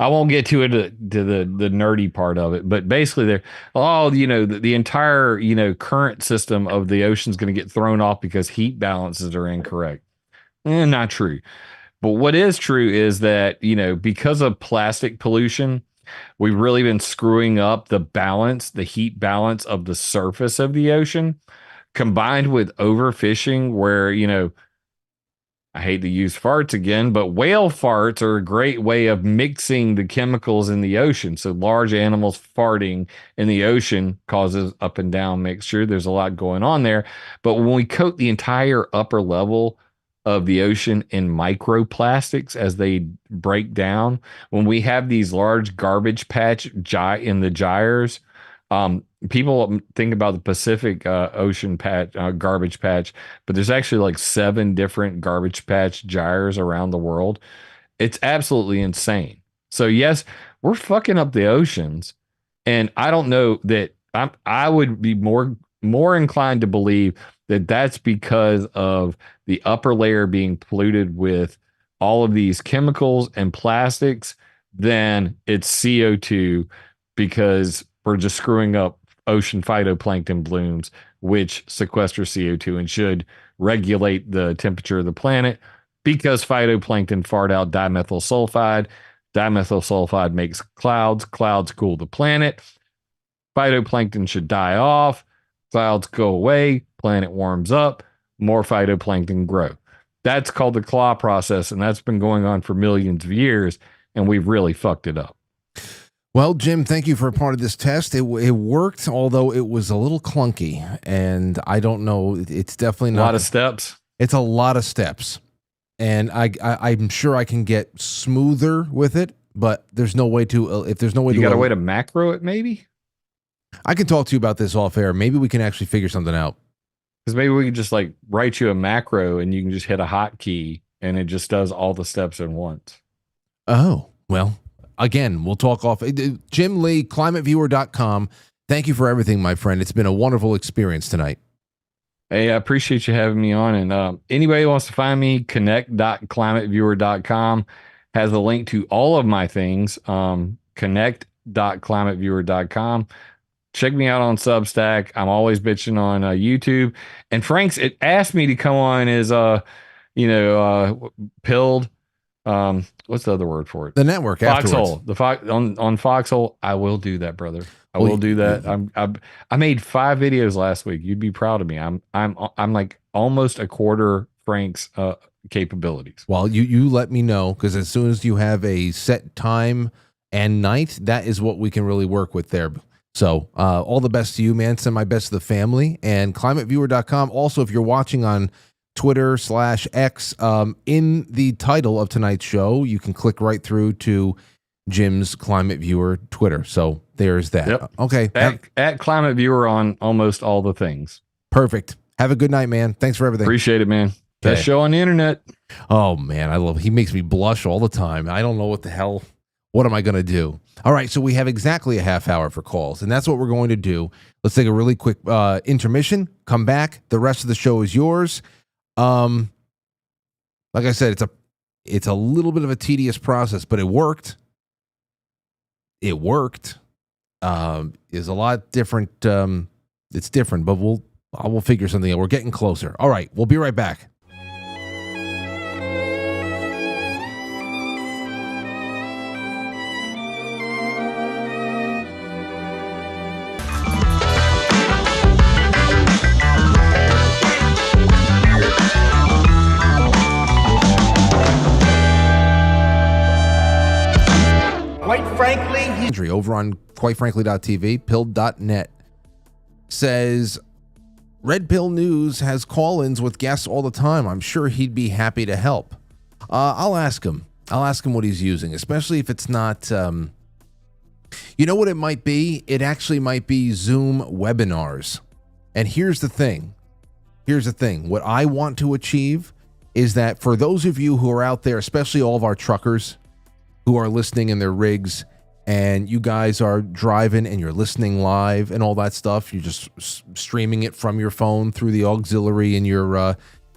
I: I won't get to the nerdy part of it, but basically the entire current system of the ocean is going to get thrown off because heat balances are incorrect. Not true. But what is true is that because of plastic pollution, we've really been screwing up the heat balance of the surface of the ocean, combined with overfishing, where I hate to use farts again, but whale farts are a great way of mixing the chemicals in the ocean. So large animals farting in the ocean causes up and down mixture. There's a lot going on there. But when we coat the entire upper level of the ocean in microplastics as they break down, when we have these large garbage patch in the gyres, people think about the Pacific Ocean patch, garbage patch, but there's actually like 7 different garbage patch gyres around the world. It's absolutely insane. So yes, we're fucking up the oceans, and I don't know that I would be more inclined to believe that that's because of the upper layer being polluted with all of these chemicals and plastics than it's CO2, because we're just screwing up ocean phytoplankton blooms, which sequester CO2 and should regulate the temperature of the planet, because phytoplankton fart out dimethyl sulfide. Dimethyl sulfide makes clouds. Clouds cool the planet. Phytoplankton should die off. Clouds go away. Planet warms up. More phytoplankton grow. That's called the claw process, and that's been going on for millions of years. and we've really fucked it up.
A: Well, Jim, thank you for a part of this test. It worked, although it was a little clunky, and I don't know. It's definitely not
I: a lot of steps.
A: It's a lot of steps, and I'm sure I can get smoother with it, but there's no way to. If there's no way,
I: you got a way to macro it, maybe.
A: I can talk to you about this off air. Maybe we can actually figure something out.
I: Because maybe we can just like write you a macro, and you can just hit a hotkey, and it just does all the steps at once.
A: Oh well. Again, we'll talk off. Jim Lee, climateviewer.com. Thank you for everything, my friend. It's been a wonderful experience tonight.
I: Hey, I appreciate you having me on. And anybody who wants to find me, connect.climateviewer.com has a link to all of my things. Connect.climateviewer.com. Check me out on Substack. I'm always bitching on YouTube. And Frank's it asked me to come on as pilled. What's the other word for it?
A: The network.
I: Foxhole. On Foxhole. I will do that, brother. I will do that. I made 5 videos last week. You'd be proud of me. I'm like almost a quarter Frank's capabilities.
A: Well, you let me know, because as soon as you have a set time and night, that is what we can really work with there. So all the best to you, man. Send my best to the family. And climateviewer.com. Also, if you're watching on Twitter/X, in the title of tonight's show, you can click right through to Jim's Climate Viewer Twitter. So there's that.
I: Yep.
A: Okay.
I: At Climate Viewer on almost all the things.
A: Perfect. Have a good night, man. Thanks for everything.
I: Appreciate it, man. Best show on the internet.
A: Oh, man. He makes me blush all the time. I don't know what the hell. What am I going to do? All right. So we have exactly a half hour for calls, and that's what we're going to do. Let's take a really quick intermission. Come back. The rest of the show is yours. Like I said, it's a little bit of a tedious process, but it worked. It worked. Is a lot different. It's different, but we'll figure something out. We're getting closer. All right, we'll be right back.
K: Quite frankly,
A: over on quitefrankly.tv, pilled.net says Red Pill News has call-ins with guests all the time. I'm sure he'd be happy to help. I'll ask him. I'll ask him what he's using, especially if it's not. You know what it might be? It actually might be Zoom webinars. And here's the thing. What I want to achieve is that for those of you who are out there, especially all of our truckers who are listening in their rigs, and you guys are driving and you're listening live and all that stuff, you're just streaming it from your phone through the auxiliary in your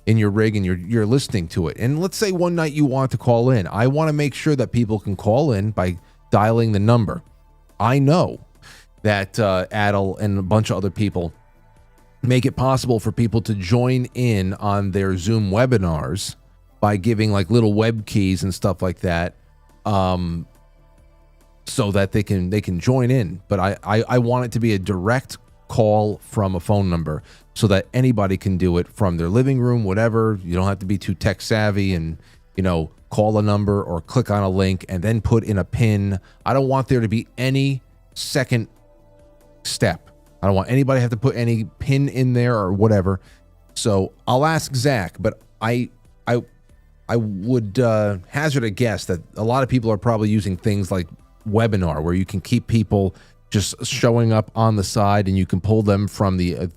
A: rig, and you're listening to it. And let's say one night you want to call in. I want to make sure that people can call in by dialing the number. I know that Adel and a bunch of other people make it possible for people to join in on their Zoom webinars by giving like little web keys and stuff like that. So that they can join in. But I want it to be a direct call from a phone number so that anybody can do it from their living room, whatever. You don't have to be too tech savvy and, call a number or click on a link and then put in a PIN. I don't want there to be any second step. I don't want anybody to have to put any PIN in there or whatever. So I'll ask Zach, but I would hazard a guess that a lot of people are probably using things like Webinar, where you can keep people just showing up on the side and you can pull them from the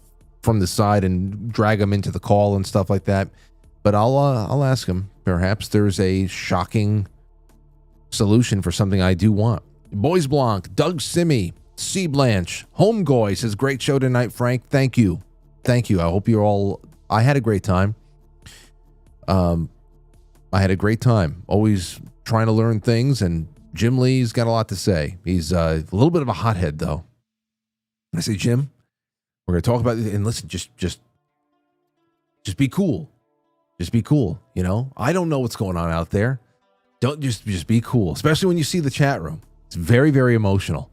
A: side and drag them into the call and stuff like that. But I'll ask him. Perhaps there's a shocking solution for something I do want. Boys Blanc, Doug Simi, C. Blanche, Homegoy says, great show tonight, Frank. Thank you. I hope you're all. I had a great time. Always trying to learn things, and Jim Lee's got a lot to say. He's a little bit of a hothead, though. I say, Jim, we're going to talk about it, and listen, just be cool. Just be cool. I don't know what's going on out there. Don't just be cool, especially when you see the chat room. It's very, very emotional.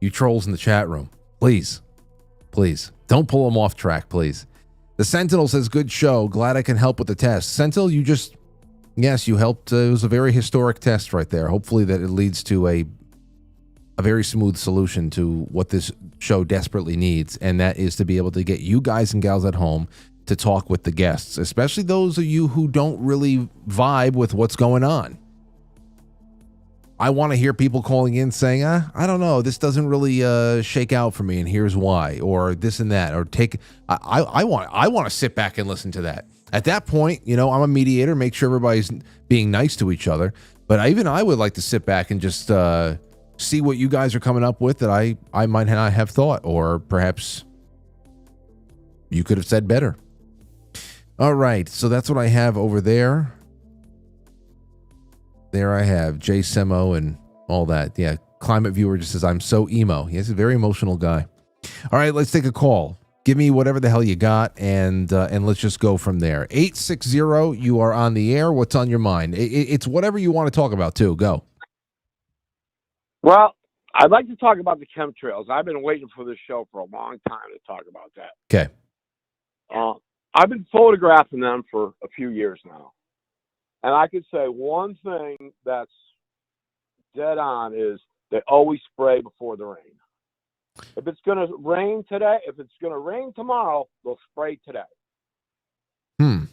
A: You trolls in the chat room, please don't pull them off track, please. The Sentinel says, good show. Glad I can help with the test. Sentinel, you just Yes, you helped. It was a very historic test right there. Hopefully that it leads to a very smooth solution to what this show desperately needs, and that is to be able to get you guys and gals at home to talk with the guests, especially those of you who don't really vibe with what's going on. I want to hear people calling in saying, I don't know, this doesn't really shake out for me, and here's why, or this and that, or take. I want to sit back and listen to that. At that point, I'm a mediator, make sure everybody's being nice to each other. But I would like to sit back and just see what you guys are coming up with that I might not have thought, or perhaps you could have said better. All right, so that's what I have over there. There I have Jay Semo and all that. Yeah, Climate Viewer just says, I'm so emo. He's a very emotional guy. All right, let's take a call. Give me whatever the hell you got, and let's just go from there. 860, you are on the air. What's on your mind? It's whatever you want to talk about, too. Go.
L: Well, I'd like to talk about the chemtrails. I've been waiting for this show for a long time to talk about that.
A: Okay.
L: I've been photographing them for a few years now. And I could say one thing that's dead on is they always spray before the rain. If it's going to rain today, if it's going to rain tomorrow, they'll spray today. And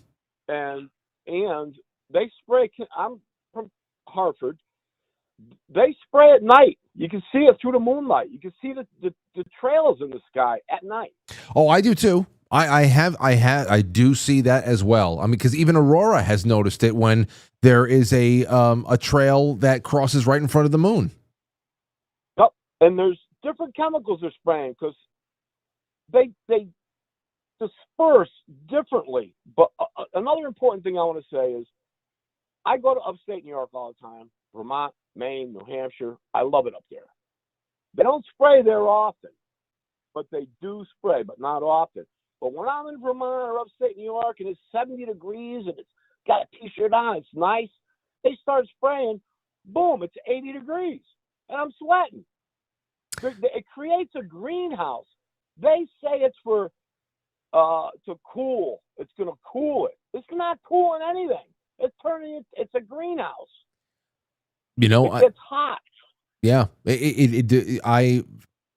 L: they spray. I'm from Hartford. They spray at night. You can see it through the moonlight. You can see the trails in the sky at night.
A: Oh, I do too. I do see that as well. I mean, because even Aurora has noticed it when there is a trail that crosses right in front of the moon.
L: Yep, and there's different chemicals they're spraying because they disperse differently. But another important thing I want to say is I go to upstate New York all the time, Vermont, Maine, New Hampshire. I love it up there. They don't spray there often, but they do spray, but not often. But when I'm in Vermont or upstate New York and it's 70 degrees and it's got a t-shirt on, it's nice, they start spraying, boom, it's 80 degrees, and I'm sweating. It creates a greenhouse. They say it's for to cool. It's going to cool it. It's not cooling anything. It's a greenhouse. It gets hot.
A: Yeah,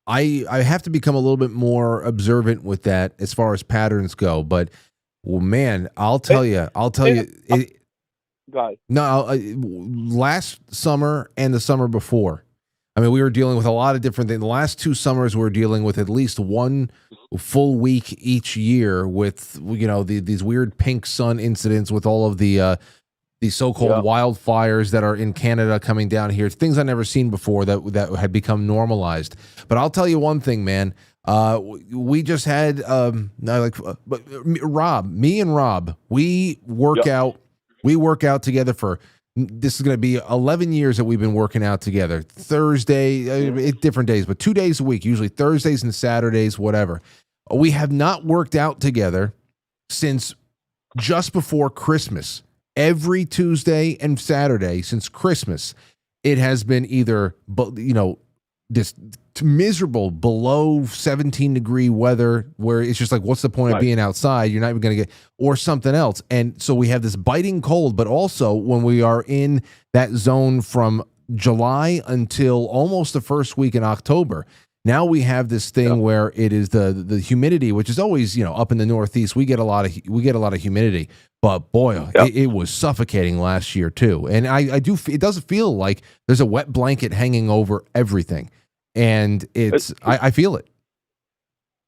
A: I have to become a little bit more observant with that as far as patterns go. But well, man, I'll tell you. Last summer and the summer before, I mean, we were dealing with a lot of different things. The last 2 summers, we were dealing with at least one full week each year with these weird pink sun incidents with all of the so-called wildfires that are in Canada coming down here. It's things I've never seen before that had become normalized. But I'll tell you one thing, man. We just had Rob, me and Rob, we work out together for, this is going to be 11 years that we've been working out together. Thursday, different days, but 2 days a week, usually Thursdays and Saturdays, whatever. We have not worked out together since just before Christmas. Every Tuesday and Saturday since Christmas, it has been either, this miserable below 17-degree weather where it's just like, what's the point of being outside? You're not even going to get, or something else. And so we have this biting cold, but also when we are in that zone from July until almost the first week in October, now we have this thing where it is the humidity, which is always, up in the Northeast, we get a lot of humidity. But boy, it was suffocating last year too. And it does feel like there's a wet blanket hanging over everything. And I feel it.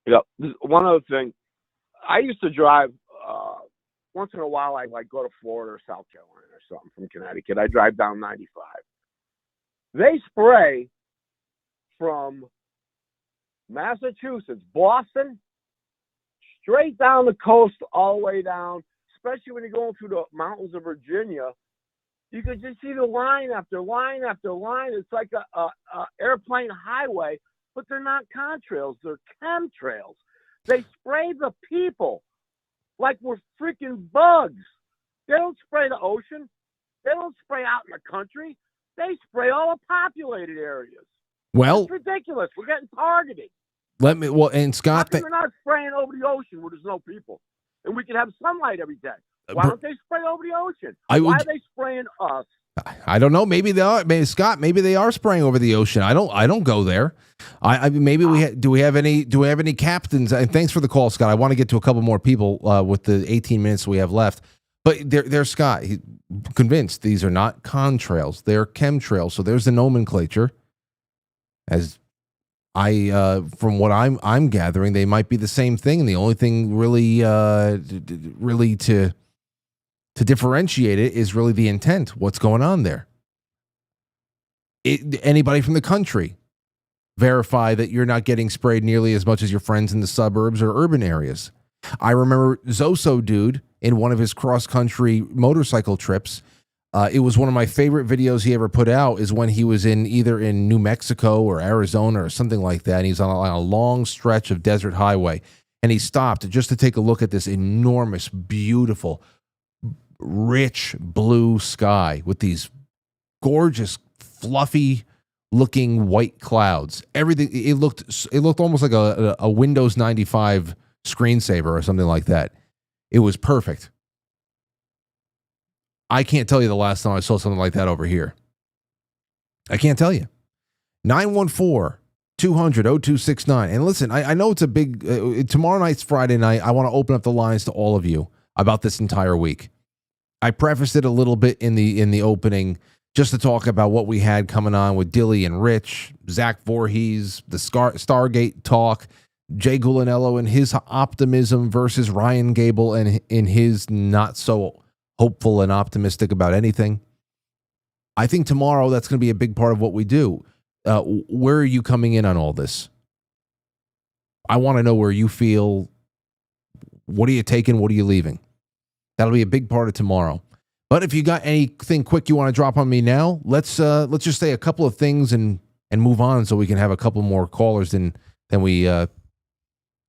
L: Yeah. One other thing, I used to drive, once in a while, I go to Florida or South Carolina or something from Connecticut. I drive down 95. They spray from Massachusetts, Boston, straight down the coast, all the way down, especially when you're going through the mountains of Virginia. You can just see the line after line after line. It's like a airplane highway, but they're not contrails. They're chemtrails. They spray the people like we're freaking bugs. They don't spray the ocean. They don't spray out in the country. They spray all the populated areas.
A: Well,
L: it's ridiculous. We're getting targeted.
A: And Scott,
L: we're not spraying over the ocean where there's no people, and we can have sunlight every day. Why don't they spray over the ocean?
A: Why
L: are they spraying us?
A: I don't know. Maybe they are. Maybe Scott. Maybe they are spraying over the ocean. I don't go there. I mean, maybe do we have any captains? And thanks for the call, Scott. I want to get to a couple more people with the 18 minutes we have left. But there's Scott. He's convinced these are not contrails. They're chemtrails. So there's the nomenclature. As from what I'm gathering, they might be the same thing. And the only thing really to differentiate it is really the intent. What's going on there? Anybody from the country verify that you're not getting sprayed nearly as much as your friends in the suburbs or urban areas. I remember Zoso dude in one of his cross-country motorcycle trips. It was one of my favorite videos he ever put out is when he was either in New Mexico or Arizona or something like that. And he's on a long stretch of desert highway. And he stopped just to take a look at this enormous, beautiful, rich blue sky with these gorgeous, fluffy looking white clouds. Everything, it looked almost like a Windows 95 screensaver or something like that. It was perfect. I can't tell you the last time I saw something like that over here. I can't tell you. 914-200-0269. And listen, I know it's a big, tomorrow night's Friday night. I want to open up the lines to all of you about this entire week. I prefaced it a little bit in the opening just to talk about what we had coming on with Dilly and Rich, Zach Voorhees, the Stargate talk, Jay Gulanello and his optimism versus Ryan Gable and in his not so hopeful and optimistic about anything. I think tomorrow that's going to be a big part of what we do. Where are you coming in on all this? I want to know where you feel. What are you taking? What are you leaving? That'll be a big part of tomorrow. But if you got anything quick you want to drop on me now, let's just say a couple of things and move on so we can have a couple more callers than we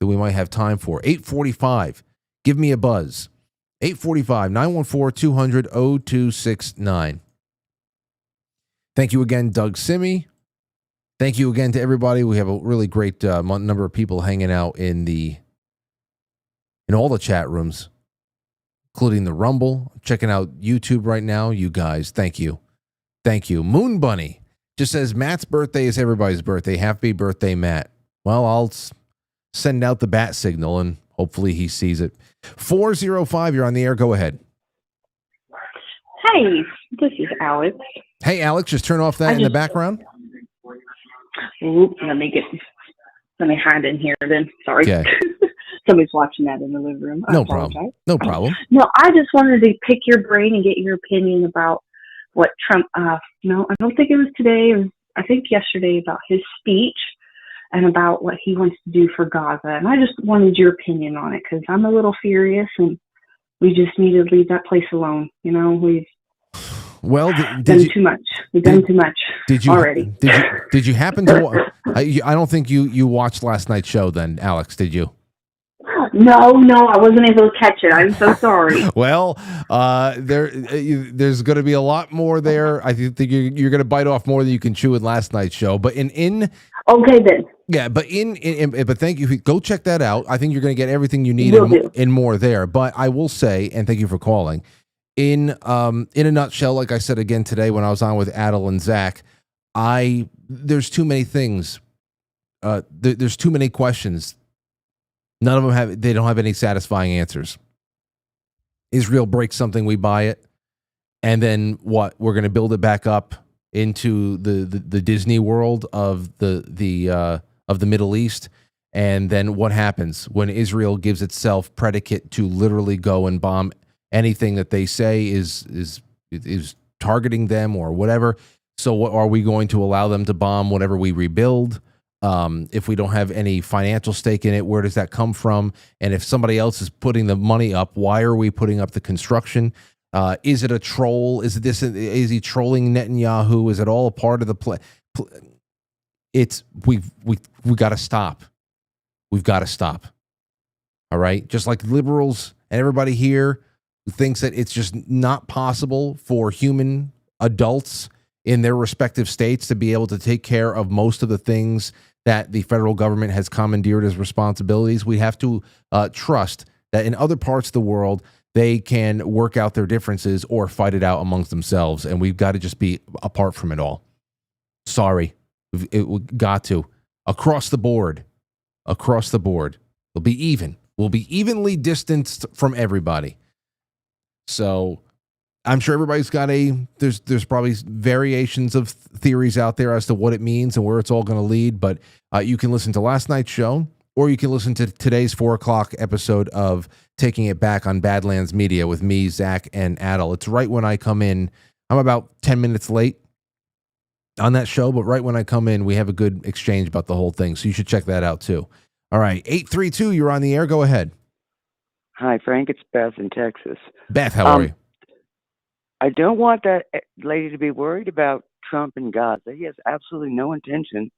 A: might have time for. 845. Give me a buzz. 845-914-200-0269. Thank you again, Doug Simi. Thank you again to everybody. We have a really great number of people hanging out in all the chat rooms, including the Rumble. Checking out YouTube right now. You guys, thank you. Thank you. Moon Bunny just says, Matt's birthday is everybody's birthday. Happy birthday, Matt. Well, I'll send out the bat signal and hopefully he sees it. 405, you're on the air. Go ahead.
M: Hey, this is Alex.
A: Hey, Alex, just turn off that in the background.
M: Ooh, let me hide in here then. Sorry.
A: Okay.
M: Somebody's watching that in the living room.
A: No problem. No problem.
M: No, I just wanted to pick your brain and get your opinion about what Trump, no, I don't think it was today. It was, I think yesterday, about his speech and about what he wants to do for Gaza. And I just wanted your opinion on it because I'm a little furious and we just need to leave that place alone. You know, we've done too much. We've done too much already.
A: Did you happen to? I don't think you watched last night's show then, Alex. Did you?
M: No, I wasn't able to catch it. I'm so sorry.
A: Well, there's going to be a lot more there. I think you're going to bite off more than you can chew in last night's show. But okay
M: then.
A: Yeah, but but thank you. Go check that out. I think you're going to get everything you need and more there. But I will say, and thank you for calling. In a nutshell, like I said again today when I was on with Adel and Zach, there's too many things. There's too many questions. None of them they don't have any satisfying answers. Israel breaks something, we buy it, and then what? We're going to build it back up into the Disney world of the Middle East, and then what happens when Israel gives itself predicate to literally go and bomb anything that they say is targeting them or whatever? So what are we going to allow them to bomb whatever we rebuild? If we don't have any financial stake in it, where does that come from? And if somebody else is putting the money up, why are we putting up the construction? Is it a troll? Is he trolling Netanyahu? Is it all a part of the play? We got to stop. We've got to stop. All right. Just like liberals and everybody here who thinks that it's just not possible for human adults in their respective states to be able to take care of most of the things that the federal government has commandeered as responsibilities. We have to trust that in other parts of the world, they can work out their differences or fight it out amongst themselves. And we've got to just be apart from it all. Sorry. We got to. Across the board. We'll be even. We'll be evenly distanced from everybody. So I'm sure everybody's got there's probably variations of theories out there as to what it means and where it's all going to lead. But you can listen to last night's show, or you can listen to today's 4:00 episode of Taking It Back on Badlands Media with me, Zach, and Adel. It's right when I come in. I'm about 10 minutes late on that show, but right when I come in, we have a good exchange about the whole thing. So you should check that out too. All right, 832, you're on the air. Go ahead.
N: Hi, Frank. It's Beth in Texas.
A: Beth, how are you?
N: I don't want that lady to be worried about Trump and Gaza. He has absolutely no intention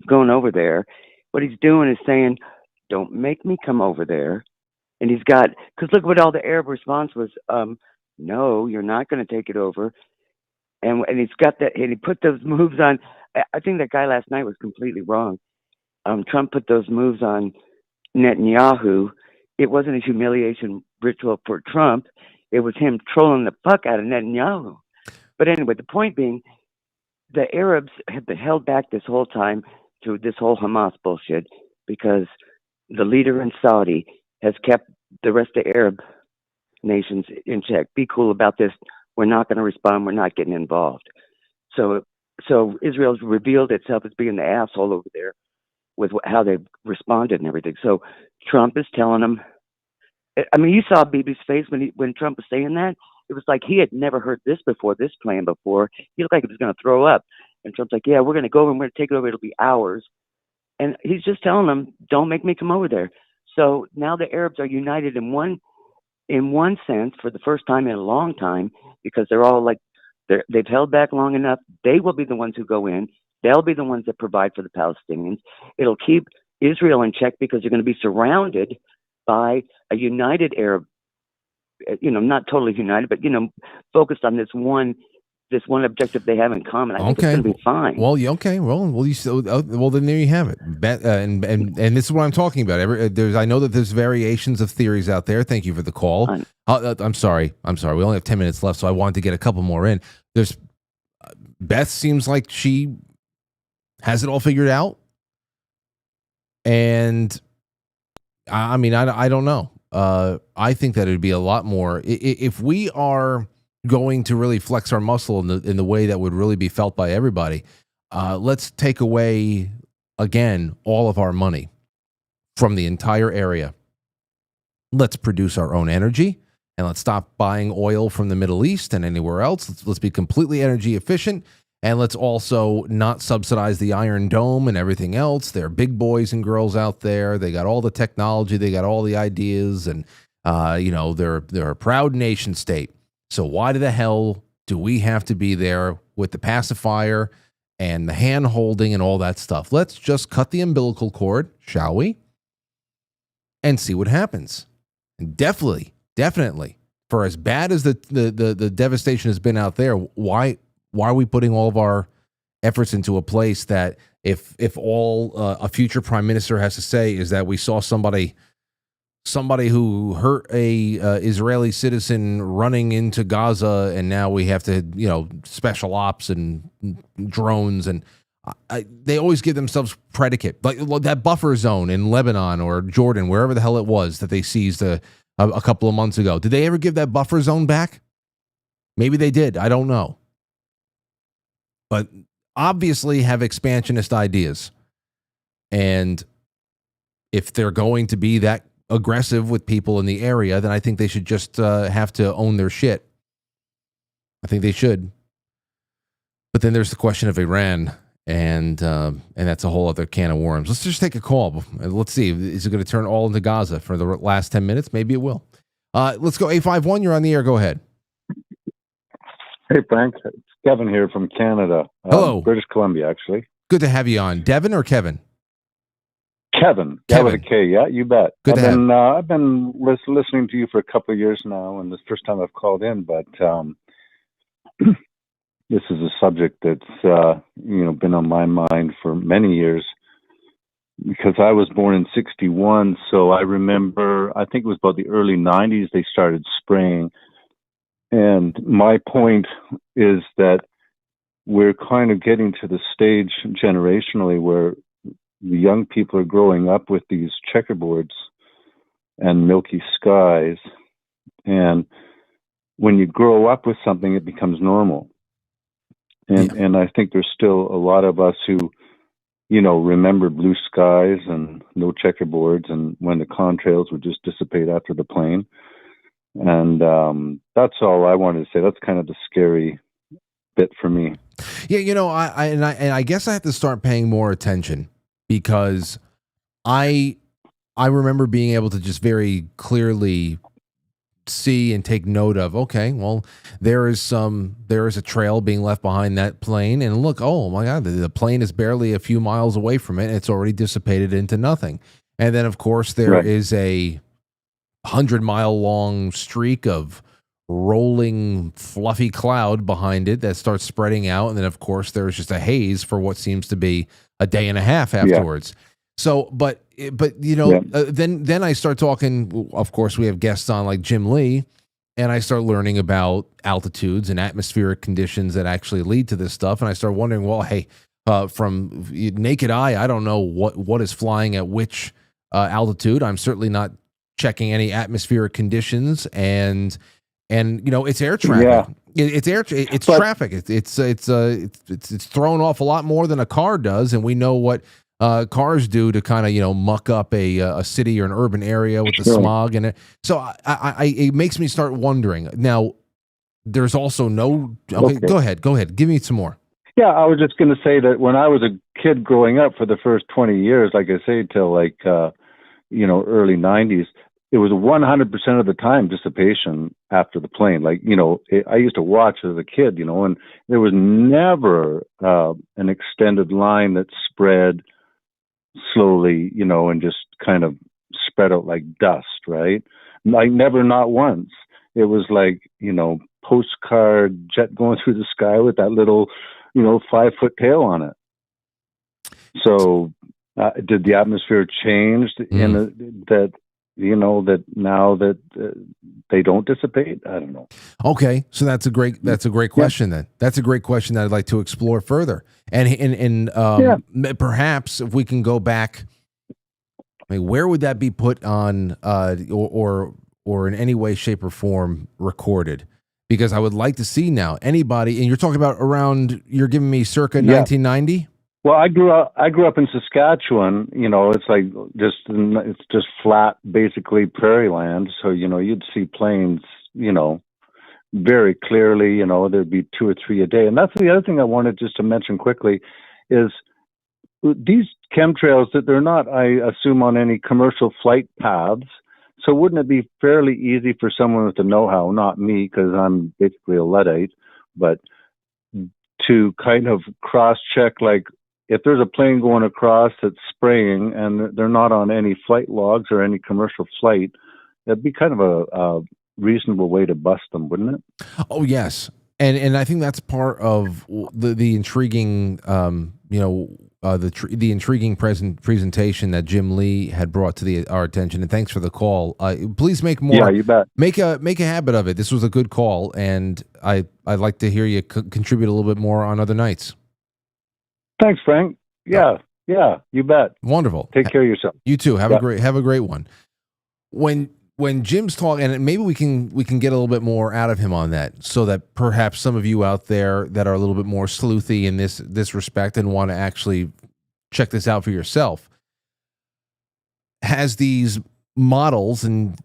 N: of going over there. What he's doing is saying, don't make me come over there. And he's got, because look what all the Arab response was, no, you're not going to take it over. And he's got that, and he put those moves on. I think that guy last night was completely wrong. Trump put those moves on Netanyahu. It wasn't a humiliation ritual for Trump. It was him trolling the fuck out of Netanyahu. But anyway, the point being, the Arabs have been held back this whole time through this whole Hamas bullshit because the leader in Saudi has kept the rest of the Arab nations in check. Be cool about this. We're not going to respond. We're not getting involved. So Israel's revealed itself as being the asshole over there with how they've responded and everything. So Trump is telling them. I mean, you saw Bibi's face when Trump was saying that. It was like he had never heard this before, this plan before. He looked like he was going to throw up. And Trump's like, yeah, we're going to go over and we're going to take it over. It'll be ours. And he's just telling them, don't make me come over there. So now the Arabs are united in one sense for the first time in a long time, because they're all like, they've held back long enough. They will be the ones who go in. They'll be the ones that provide for the Palestinians. It'll keep Israel in check because they're going to be surrounded by a united Arab, not totally united, but, focused on this one objective they have in common. I think it's going to be fine.
A: Well, okay. Well, then there you have it. And this is what I'm talking about. I know that there's variations of theories out there. Thank you for the call. I'm sorry. We only have 10 minutes left, so I wanted to get a couple more in. Beth seems like she has it all figured out. And I mean, I don't know. I think that it'd be a lot more if we are going to really flex our muscle in the way that would really be felt by everybody. Let's take away again all of our money from the entire area. Let's produce our own energy, and let's stop buying oil from the Middle East and anywhere else. Let's be completely energy efficient. And let's also not subsidize the Iron Dome and everything else. They're big boys and girls out there. They got all the technology. They got all the ideas. And, they're a proud nation state. So why the hell do we have to be there with the pacifier and the hand-holding and all that stuff? Let's just cut the umbilical cord, shall we? And see what happens. And definitely, for as bad as the devastation has been out there, why are we putting all of our efforts into a place that if all a future prime minister has to say is that we saw somebody who hurt a Israeli citizen running into Gaza, and now we have to, special ops and drones, and they always give themselves predicate, like that buffer zone in Lebanon or Jordan, wherever the hell it was that they seized a couple of months ago. Did they ever give that buffer zone back? Maybe they did. I don't know. But obviously have expansionist ideas. And if they're going to be that aggressive with people in the area, then I think they should just have to own their shit. I think they should. But then there's the question of Iran, and that's a whole other can of worms. Let's just take a call. Let's see. Is it going to turn all into Gaza for the last 10 minutes? Maybe it will. Let's go. 851, you're on the air. Go ahead.
O: Hey, Frank. It's Kevin here from Canada.
A: Hello.
O: British Columbia, actually.
A: Good to have you on. Devin or Kevin?
O: Kevin. With a K, yeah, you bet.
A: Good to have.
O: I've been listening to you for a couple of years now, and this is the first time I've called in, but this is a subject that's been on my mind for many years. because I was born in 61. So I remember, I think it was about the early 90s, they started spraying. And my point is that we're kind of getting to the stage generationally where the young people are growing up with these checkerboards and milky skies. And when you grow up with something, it becomes normal. And I think there's still a lot of us who, you know, remember blue skies and no checkerboards, and when the contrails would just dissipate after the plane. And that's all I wanted to say. That's kind of the scary bit for me.
A: Yeah, you know, I guess I have to start paying more attention, because I remember being able to just very clearly see and take note of, okay, well, there is a trail being left behind that plane, and look, oh my God, the plane is barely a few miles away from it, and it's already dissipated into nothing. And then of course there is a 100-mile long streak of rolling fluffy cloud behind it that starts spreading out, and then of course there's just a haze for what seems to be a day and a half afterwards. So, but you know, then I start talking. Of course, we have guests on like Jim Lee, and I start learning about altitudes and atmospheric conditions that actually lead to this stuff. And I start wondering, well, hey, from naked eye, I don't know what is flying at which altitude. I'm certainly not checking any atmospheric conditions, and you know, it's air traffic. It's traffic. It's thrown off a lot more than a car does, and we know what cars do to kind of, you know, muck up a city or an urban area with the smog and it. So it makes me start wondering. Now, there's also no. Okay, go ahead. Give me some more.
O: Yeah, I was just going to say that when I was a kid growing up, for the first 20 years, like I say, till like you know, early 90s, it was 100% of the time dissipation after the plane. Like, you know, I used to watch as a kid, you know, and there was never an extended line that spread slowly, you know, and just kind of spread out like dust, right? Like never, not once. It was like, you know, postcard jet going through the sky with that little, you know, 5-foot tail on it. So did the atmosphere change in that, you know, that now that they don't dissipate? I don't know.
A: Okay, so that's a great question. Then that's a great question that I'd like to explore further. And perhaps if we can go back, I mean, where would that be put on, or in any way, shape, or form recorded? Because I would like to see now anybody. And you're talking about around. You're giving me circa 1990.
O: Well, I grew up in Saskatchewan. You know, it's like it's just flat, basically prairie land. So, you know, you'd see planes, you know, very clearly. You know, there'd be 2 or 3 a day. And that's the other thing I wanted just to mention quickly is these chemtrails, that they're not, I assume, on any commercial flight paths. So wouldn't it be fairly easy for someone with the know-how, not me, because I'm basically a Luddite, but to kind of cross-check, like, if there's a plane going across that's spraying and they're not on any flight logs or any commercial flight, that'd be kind of a reasonable way to bust them, wouldn't it?
A: Oh, yes. And I think that's part of the intriguing, you know, the intriguing presentation that Jim Lee had brought to our attention. And thanks for the call. Please make more.
O: Yeah, you bet.
A: Make a habit of it. This was a good call, and I'd like to hear you contribute a little bit more on other nights.
O: Thanks, Frank. Yeah, you bet.
A: Wonderful.
O: Take care of yourself.
A: You too. Have a great one. When Jim's talking, and maybe we can get a little bit more out of him on that, so that perhaps some of you out there that are a little bit more sleuthy in this respect and want to actually check this out for yourself, has these models and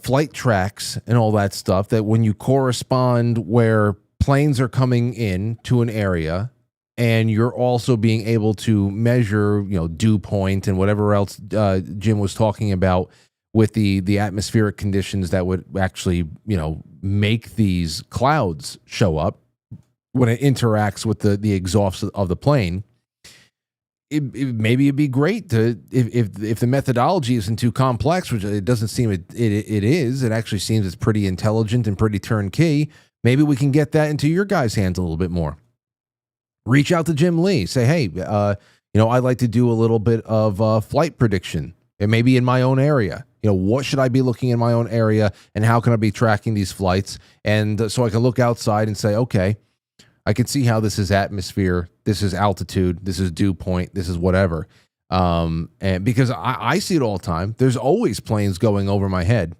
A: flight tracks and all that stuff that when you correspond where planes are coming in to an area, and you're also being able to measure, you know, dew point and whatever else Jim was talking about with the atmospheric conditions that would actually, you know, make these clouds show up when it interacts with the exhaust of the plane. Maybe it'd be great to, if the methodology isn't too complex, which it doesn't seem it is. It actually seems it's pretty intelligent and pretty turnkey. Maybe we can get that into your guys' hands a little bit more. Reach out to Jim Lee. Say, hey, you I like to do a little bit of flight prediction. It may be in my own area. What should I be looking in my own area, and how can I be tracking these flights? And so I can look outside and say, okay, I can see how this is atmosphere, this is altitude, this is dew point, this is whatever. And because I see it all the time, there's always planes going over my head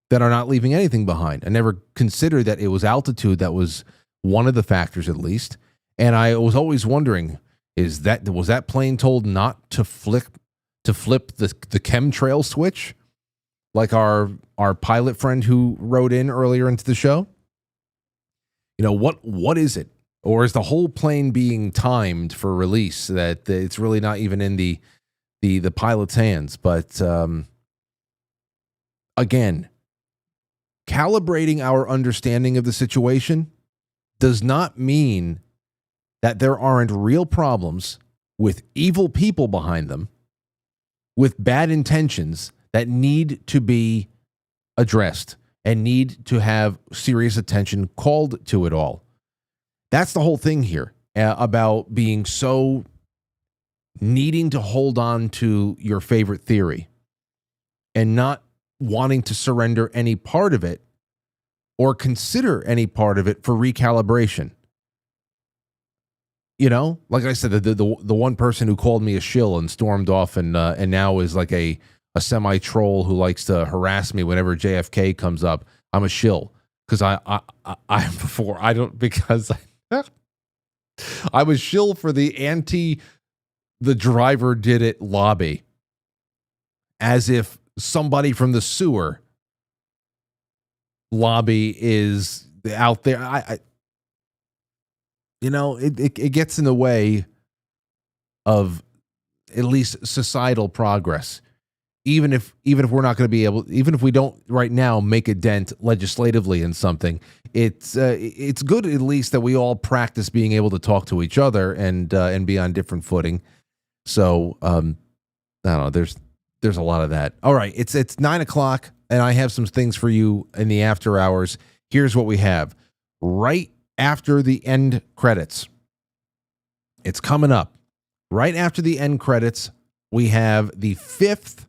A: that are not leaving anything behind. I never considered that it was altitude that was one of the factors, at least. And I was always wondering, was that plane told not to flip the chemtrail switch, like our pilot friend who wrote in earlier into the show? What is it? Or is the whole plane being timed for release, that it's really not even in the pilot's hands? But again, calibrating our understanding of the situation does not mean that there aren't real problems with evil people behind them, with bad intentions that need to be addressed and need to have serious attention called to it all. That's the whole thing here about being so needing to hold on to your favorite theory and not wanting to surrender any part of it or consider any part of it for recalibration. Like I said, the one person who called me a shill and stormed off and now is like a semi-troll who likes to harass me whenever JFK comes up. I'm a shill because I was shill for the driver did it lobby, as if somebody from the sewer lobby is out there. It gets in the way of at least societal progress. Even if we're not going to be able, even if we don't right now make a dent legislatively in something, it's good at least that we all practice being able to talk to each other and be on different footing. So I don't know. There's a lot of that. All right, it's 9:00, and I have some things for you in the after hours. Here's what we have right after the end credits. It's coming up right after the end credits. We have the fifth.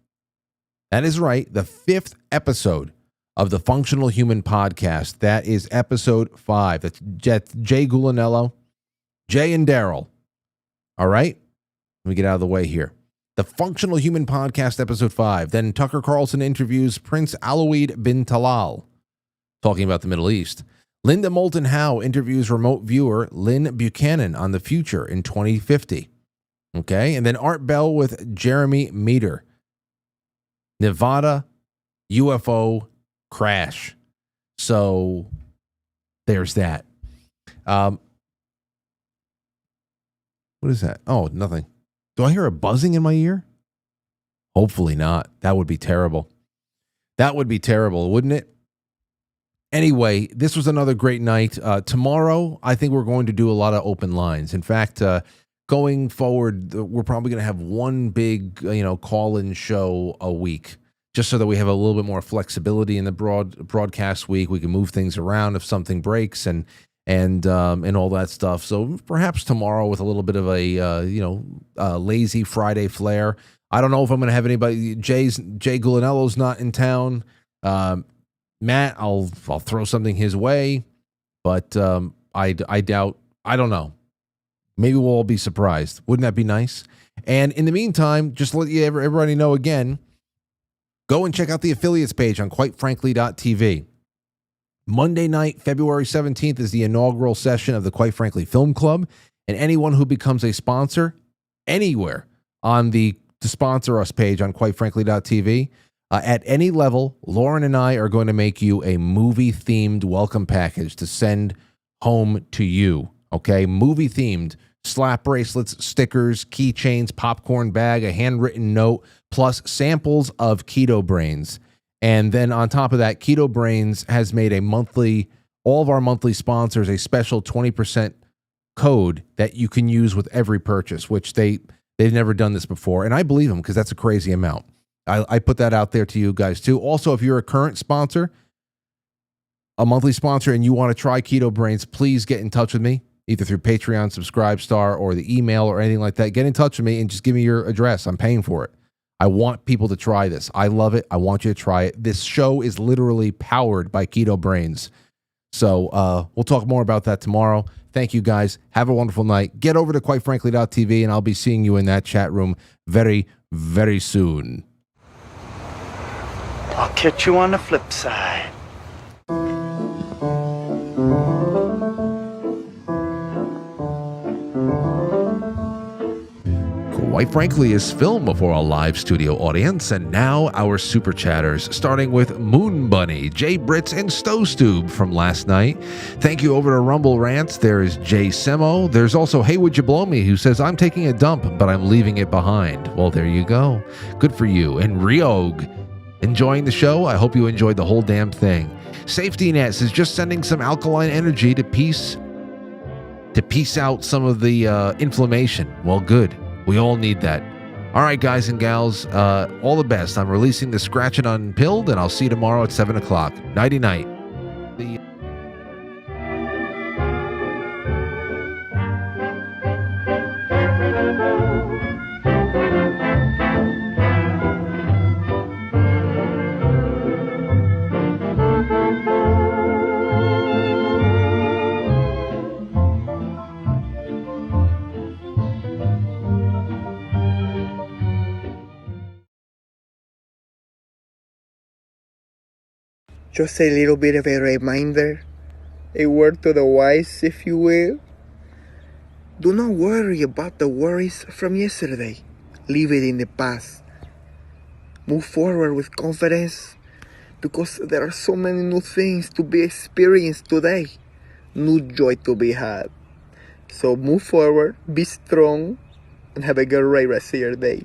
A: That is right, the fifth episode of the Functional Human Podcast. That is episode 5. That's Jay Gulanello, Jay and Daryl. All right? Let me get out of the way here. The Functional Human Podcast, episode 5. Then Tucker Carlson interviews Prince Alawid bin Talal, talking about the Middle East. Linda Moulton Howe interviews remote viewer Lynn Buchanan on the future in 2050. Okay? And then Art Bell with Jeremy Meter. Nevada UFO crash. So there's that. What is that? Oh, nothing. Do I hear a buzzing in my ear? Hopefully not. That would be terrible. That would be terrible, wouldn't it? Anyway, this was another great night. Tomorrow, I think we're going to do a lot of open lines. In fact, going forward, we're probably going to have one big, call-in show a week, just so that we have a little bit more flexibility in the broadcast week. We can move things around if something breaks and all that stuff. So perhaps tomorrow with a little bit of a lazy Friday flair. I don't know if I'm going to have anybody. Jay Gulanello's not in town. Matt, I'll throw something his way, but I doubt. I don't know. Maybe we'll all be surprised. Wouldn't that be nice? And in the meantime, just to let everybody know again, go and check out the affiliates page on quitefrankly.tv. Monday night, February 17th, is the inaugural session of the Quite Frankly Film Club. And anyone who becomes a sponsor anywhere on the to sponsor us page on quitefrankly.tv, at any level, Lauren and I are going to make you a movie-themed welcome package to send home to you. Okay? Movie-themed. Slap bracelets, stickers, keychains, popcorn bag, a handwritten note, plus samples of Keto Brainz. And then on top of that, Keto Brainz has made all of our monthly sponsors, a special 20% code that you can use with every purchase, which they've never done this before. And I believe them because that's a crazy amount. I put that out there to you guys too. Also, if you're a current sponsor, a monthly sponsor, and you want to try Keto Brainz, please get in touch with me. either through Patreon, Subscribestar, or the email or anything like that, get in touch with me and just give me your address. I'm paying for it. I want people to try this. I love it. I want you to try it. This show is literally powered by Keto Brainz. So we'll talk more about that tomorrow. Thank you, guys. Have a wonderful night. Get over to quitefrankly.tv, and I'll be seeing you in that chat room very, very soon.
K: I'll catch you on the flip side.
A: Quite Frankly is filmed before a live studio audience, and now our super chatters, starting with Moon Bunny, Jay Brits, and Stowstube from last night. Thank you over to Rumble Rants. There is Jay Semo. There's also Hey Would You Blow Me, who says, I'm taking a dump, but I'm leaving it behind. Well, there you go. Good for you. And Ryog, enjoying the show? I hope you enjoyed the whole damn thing. Safety Nets is just sending some alkaline energy to peace out some of the inflammation. Well, good. We all need that. All right, guys and gals, all the best. I'm releasing the Scratch It Unpilled, and I'll see you tomorrow at 7 o'clock. Nighty-night.
P: Just a little bit of a reminder, a word to the wise, if you will. Do not worry about the worries from yesterday. Leave it in the past. Move forward with confidence, because there are so many new things to be experienced today. New joy to be had. So move forward, be strong, and have a great rest of your day.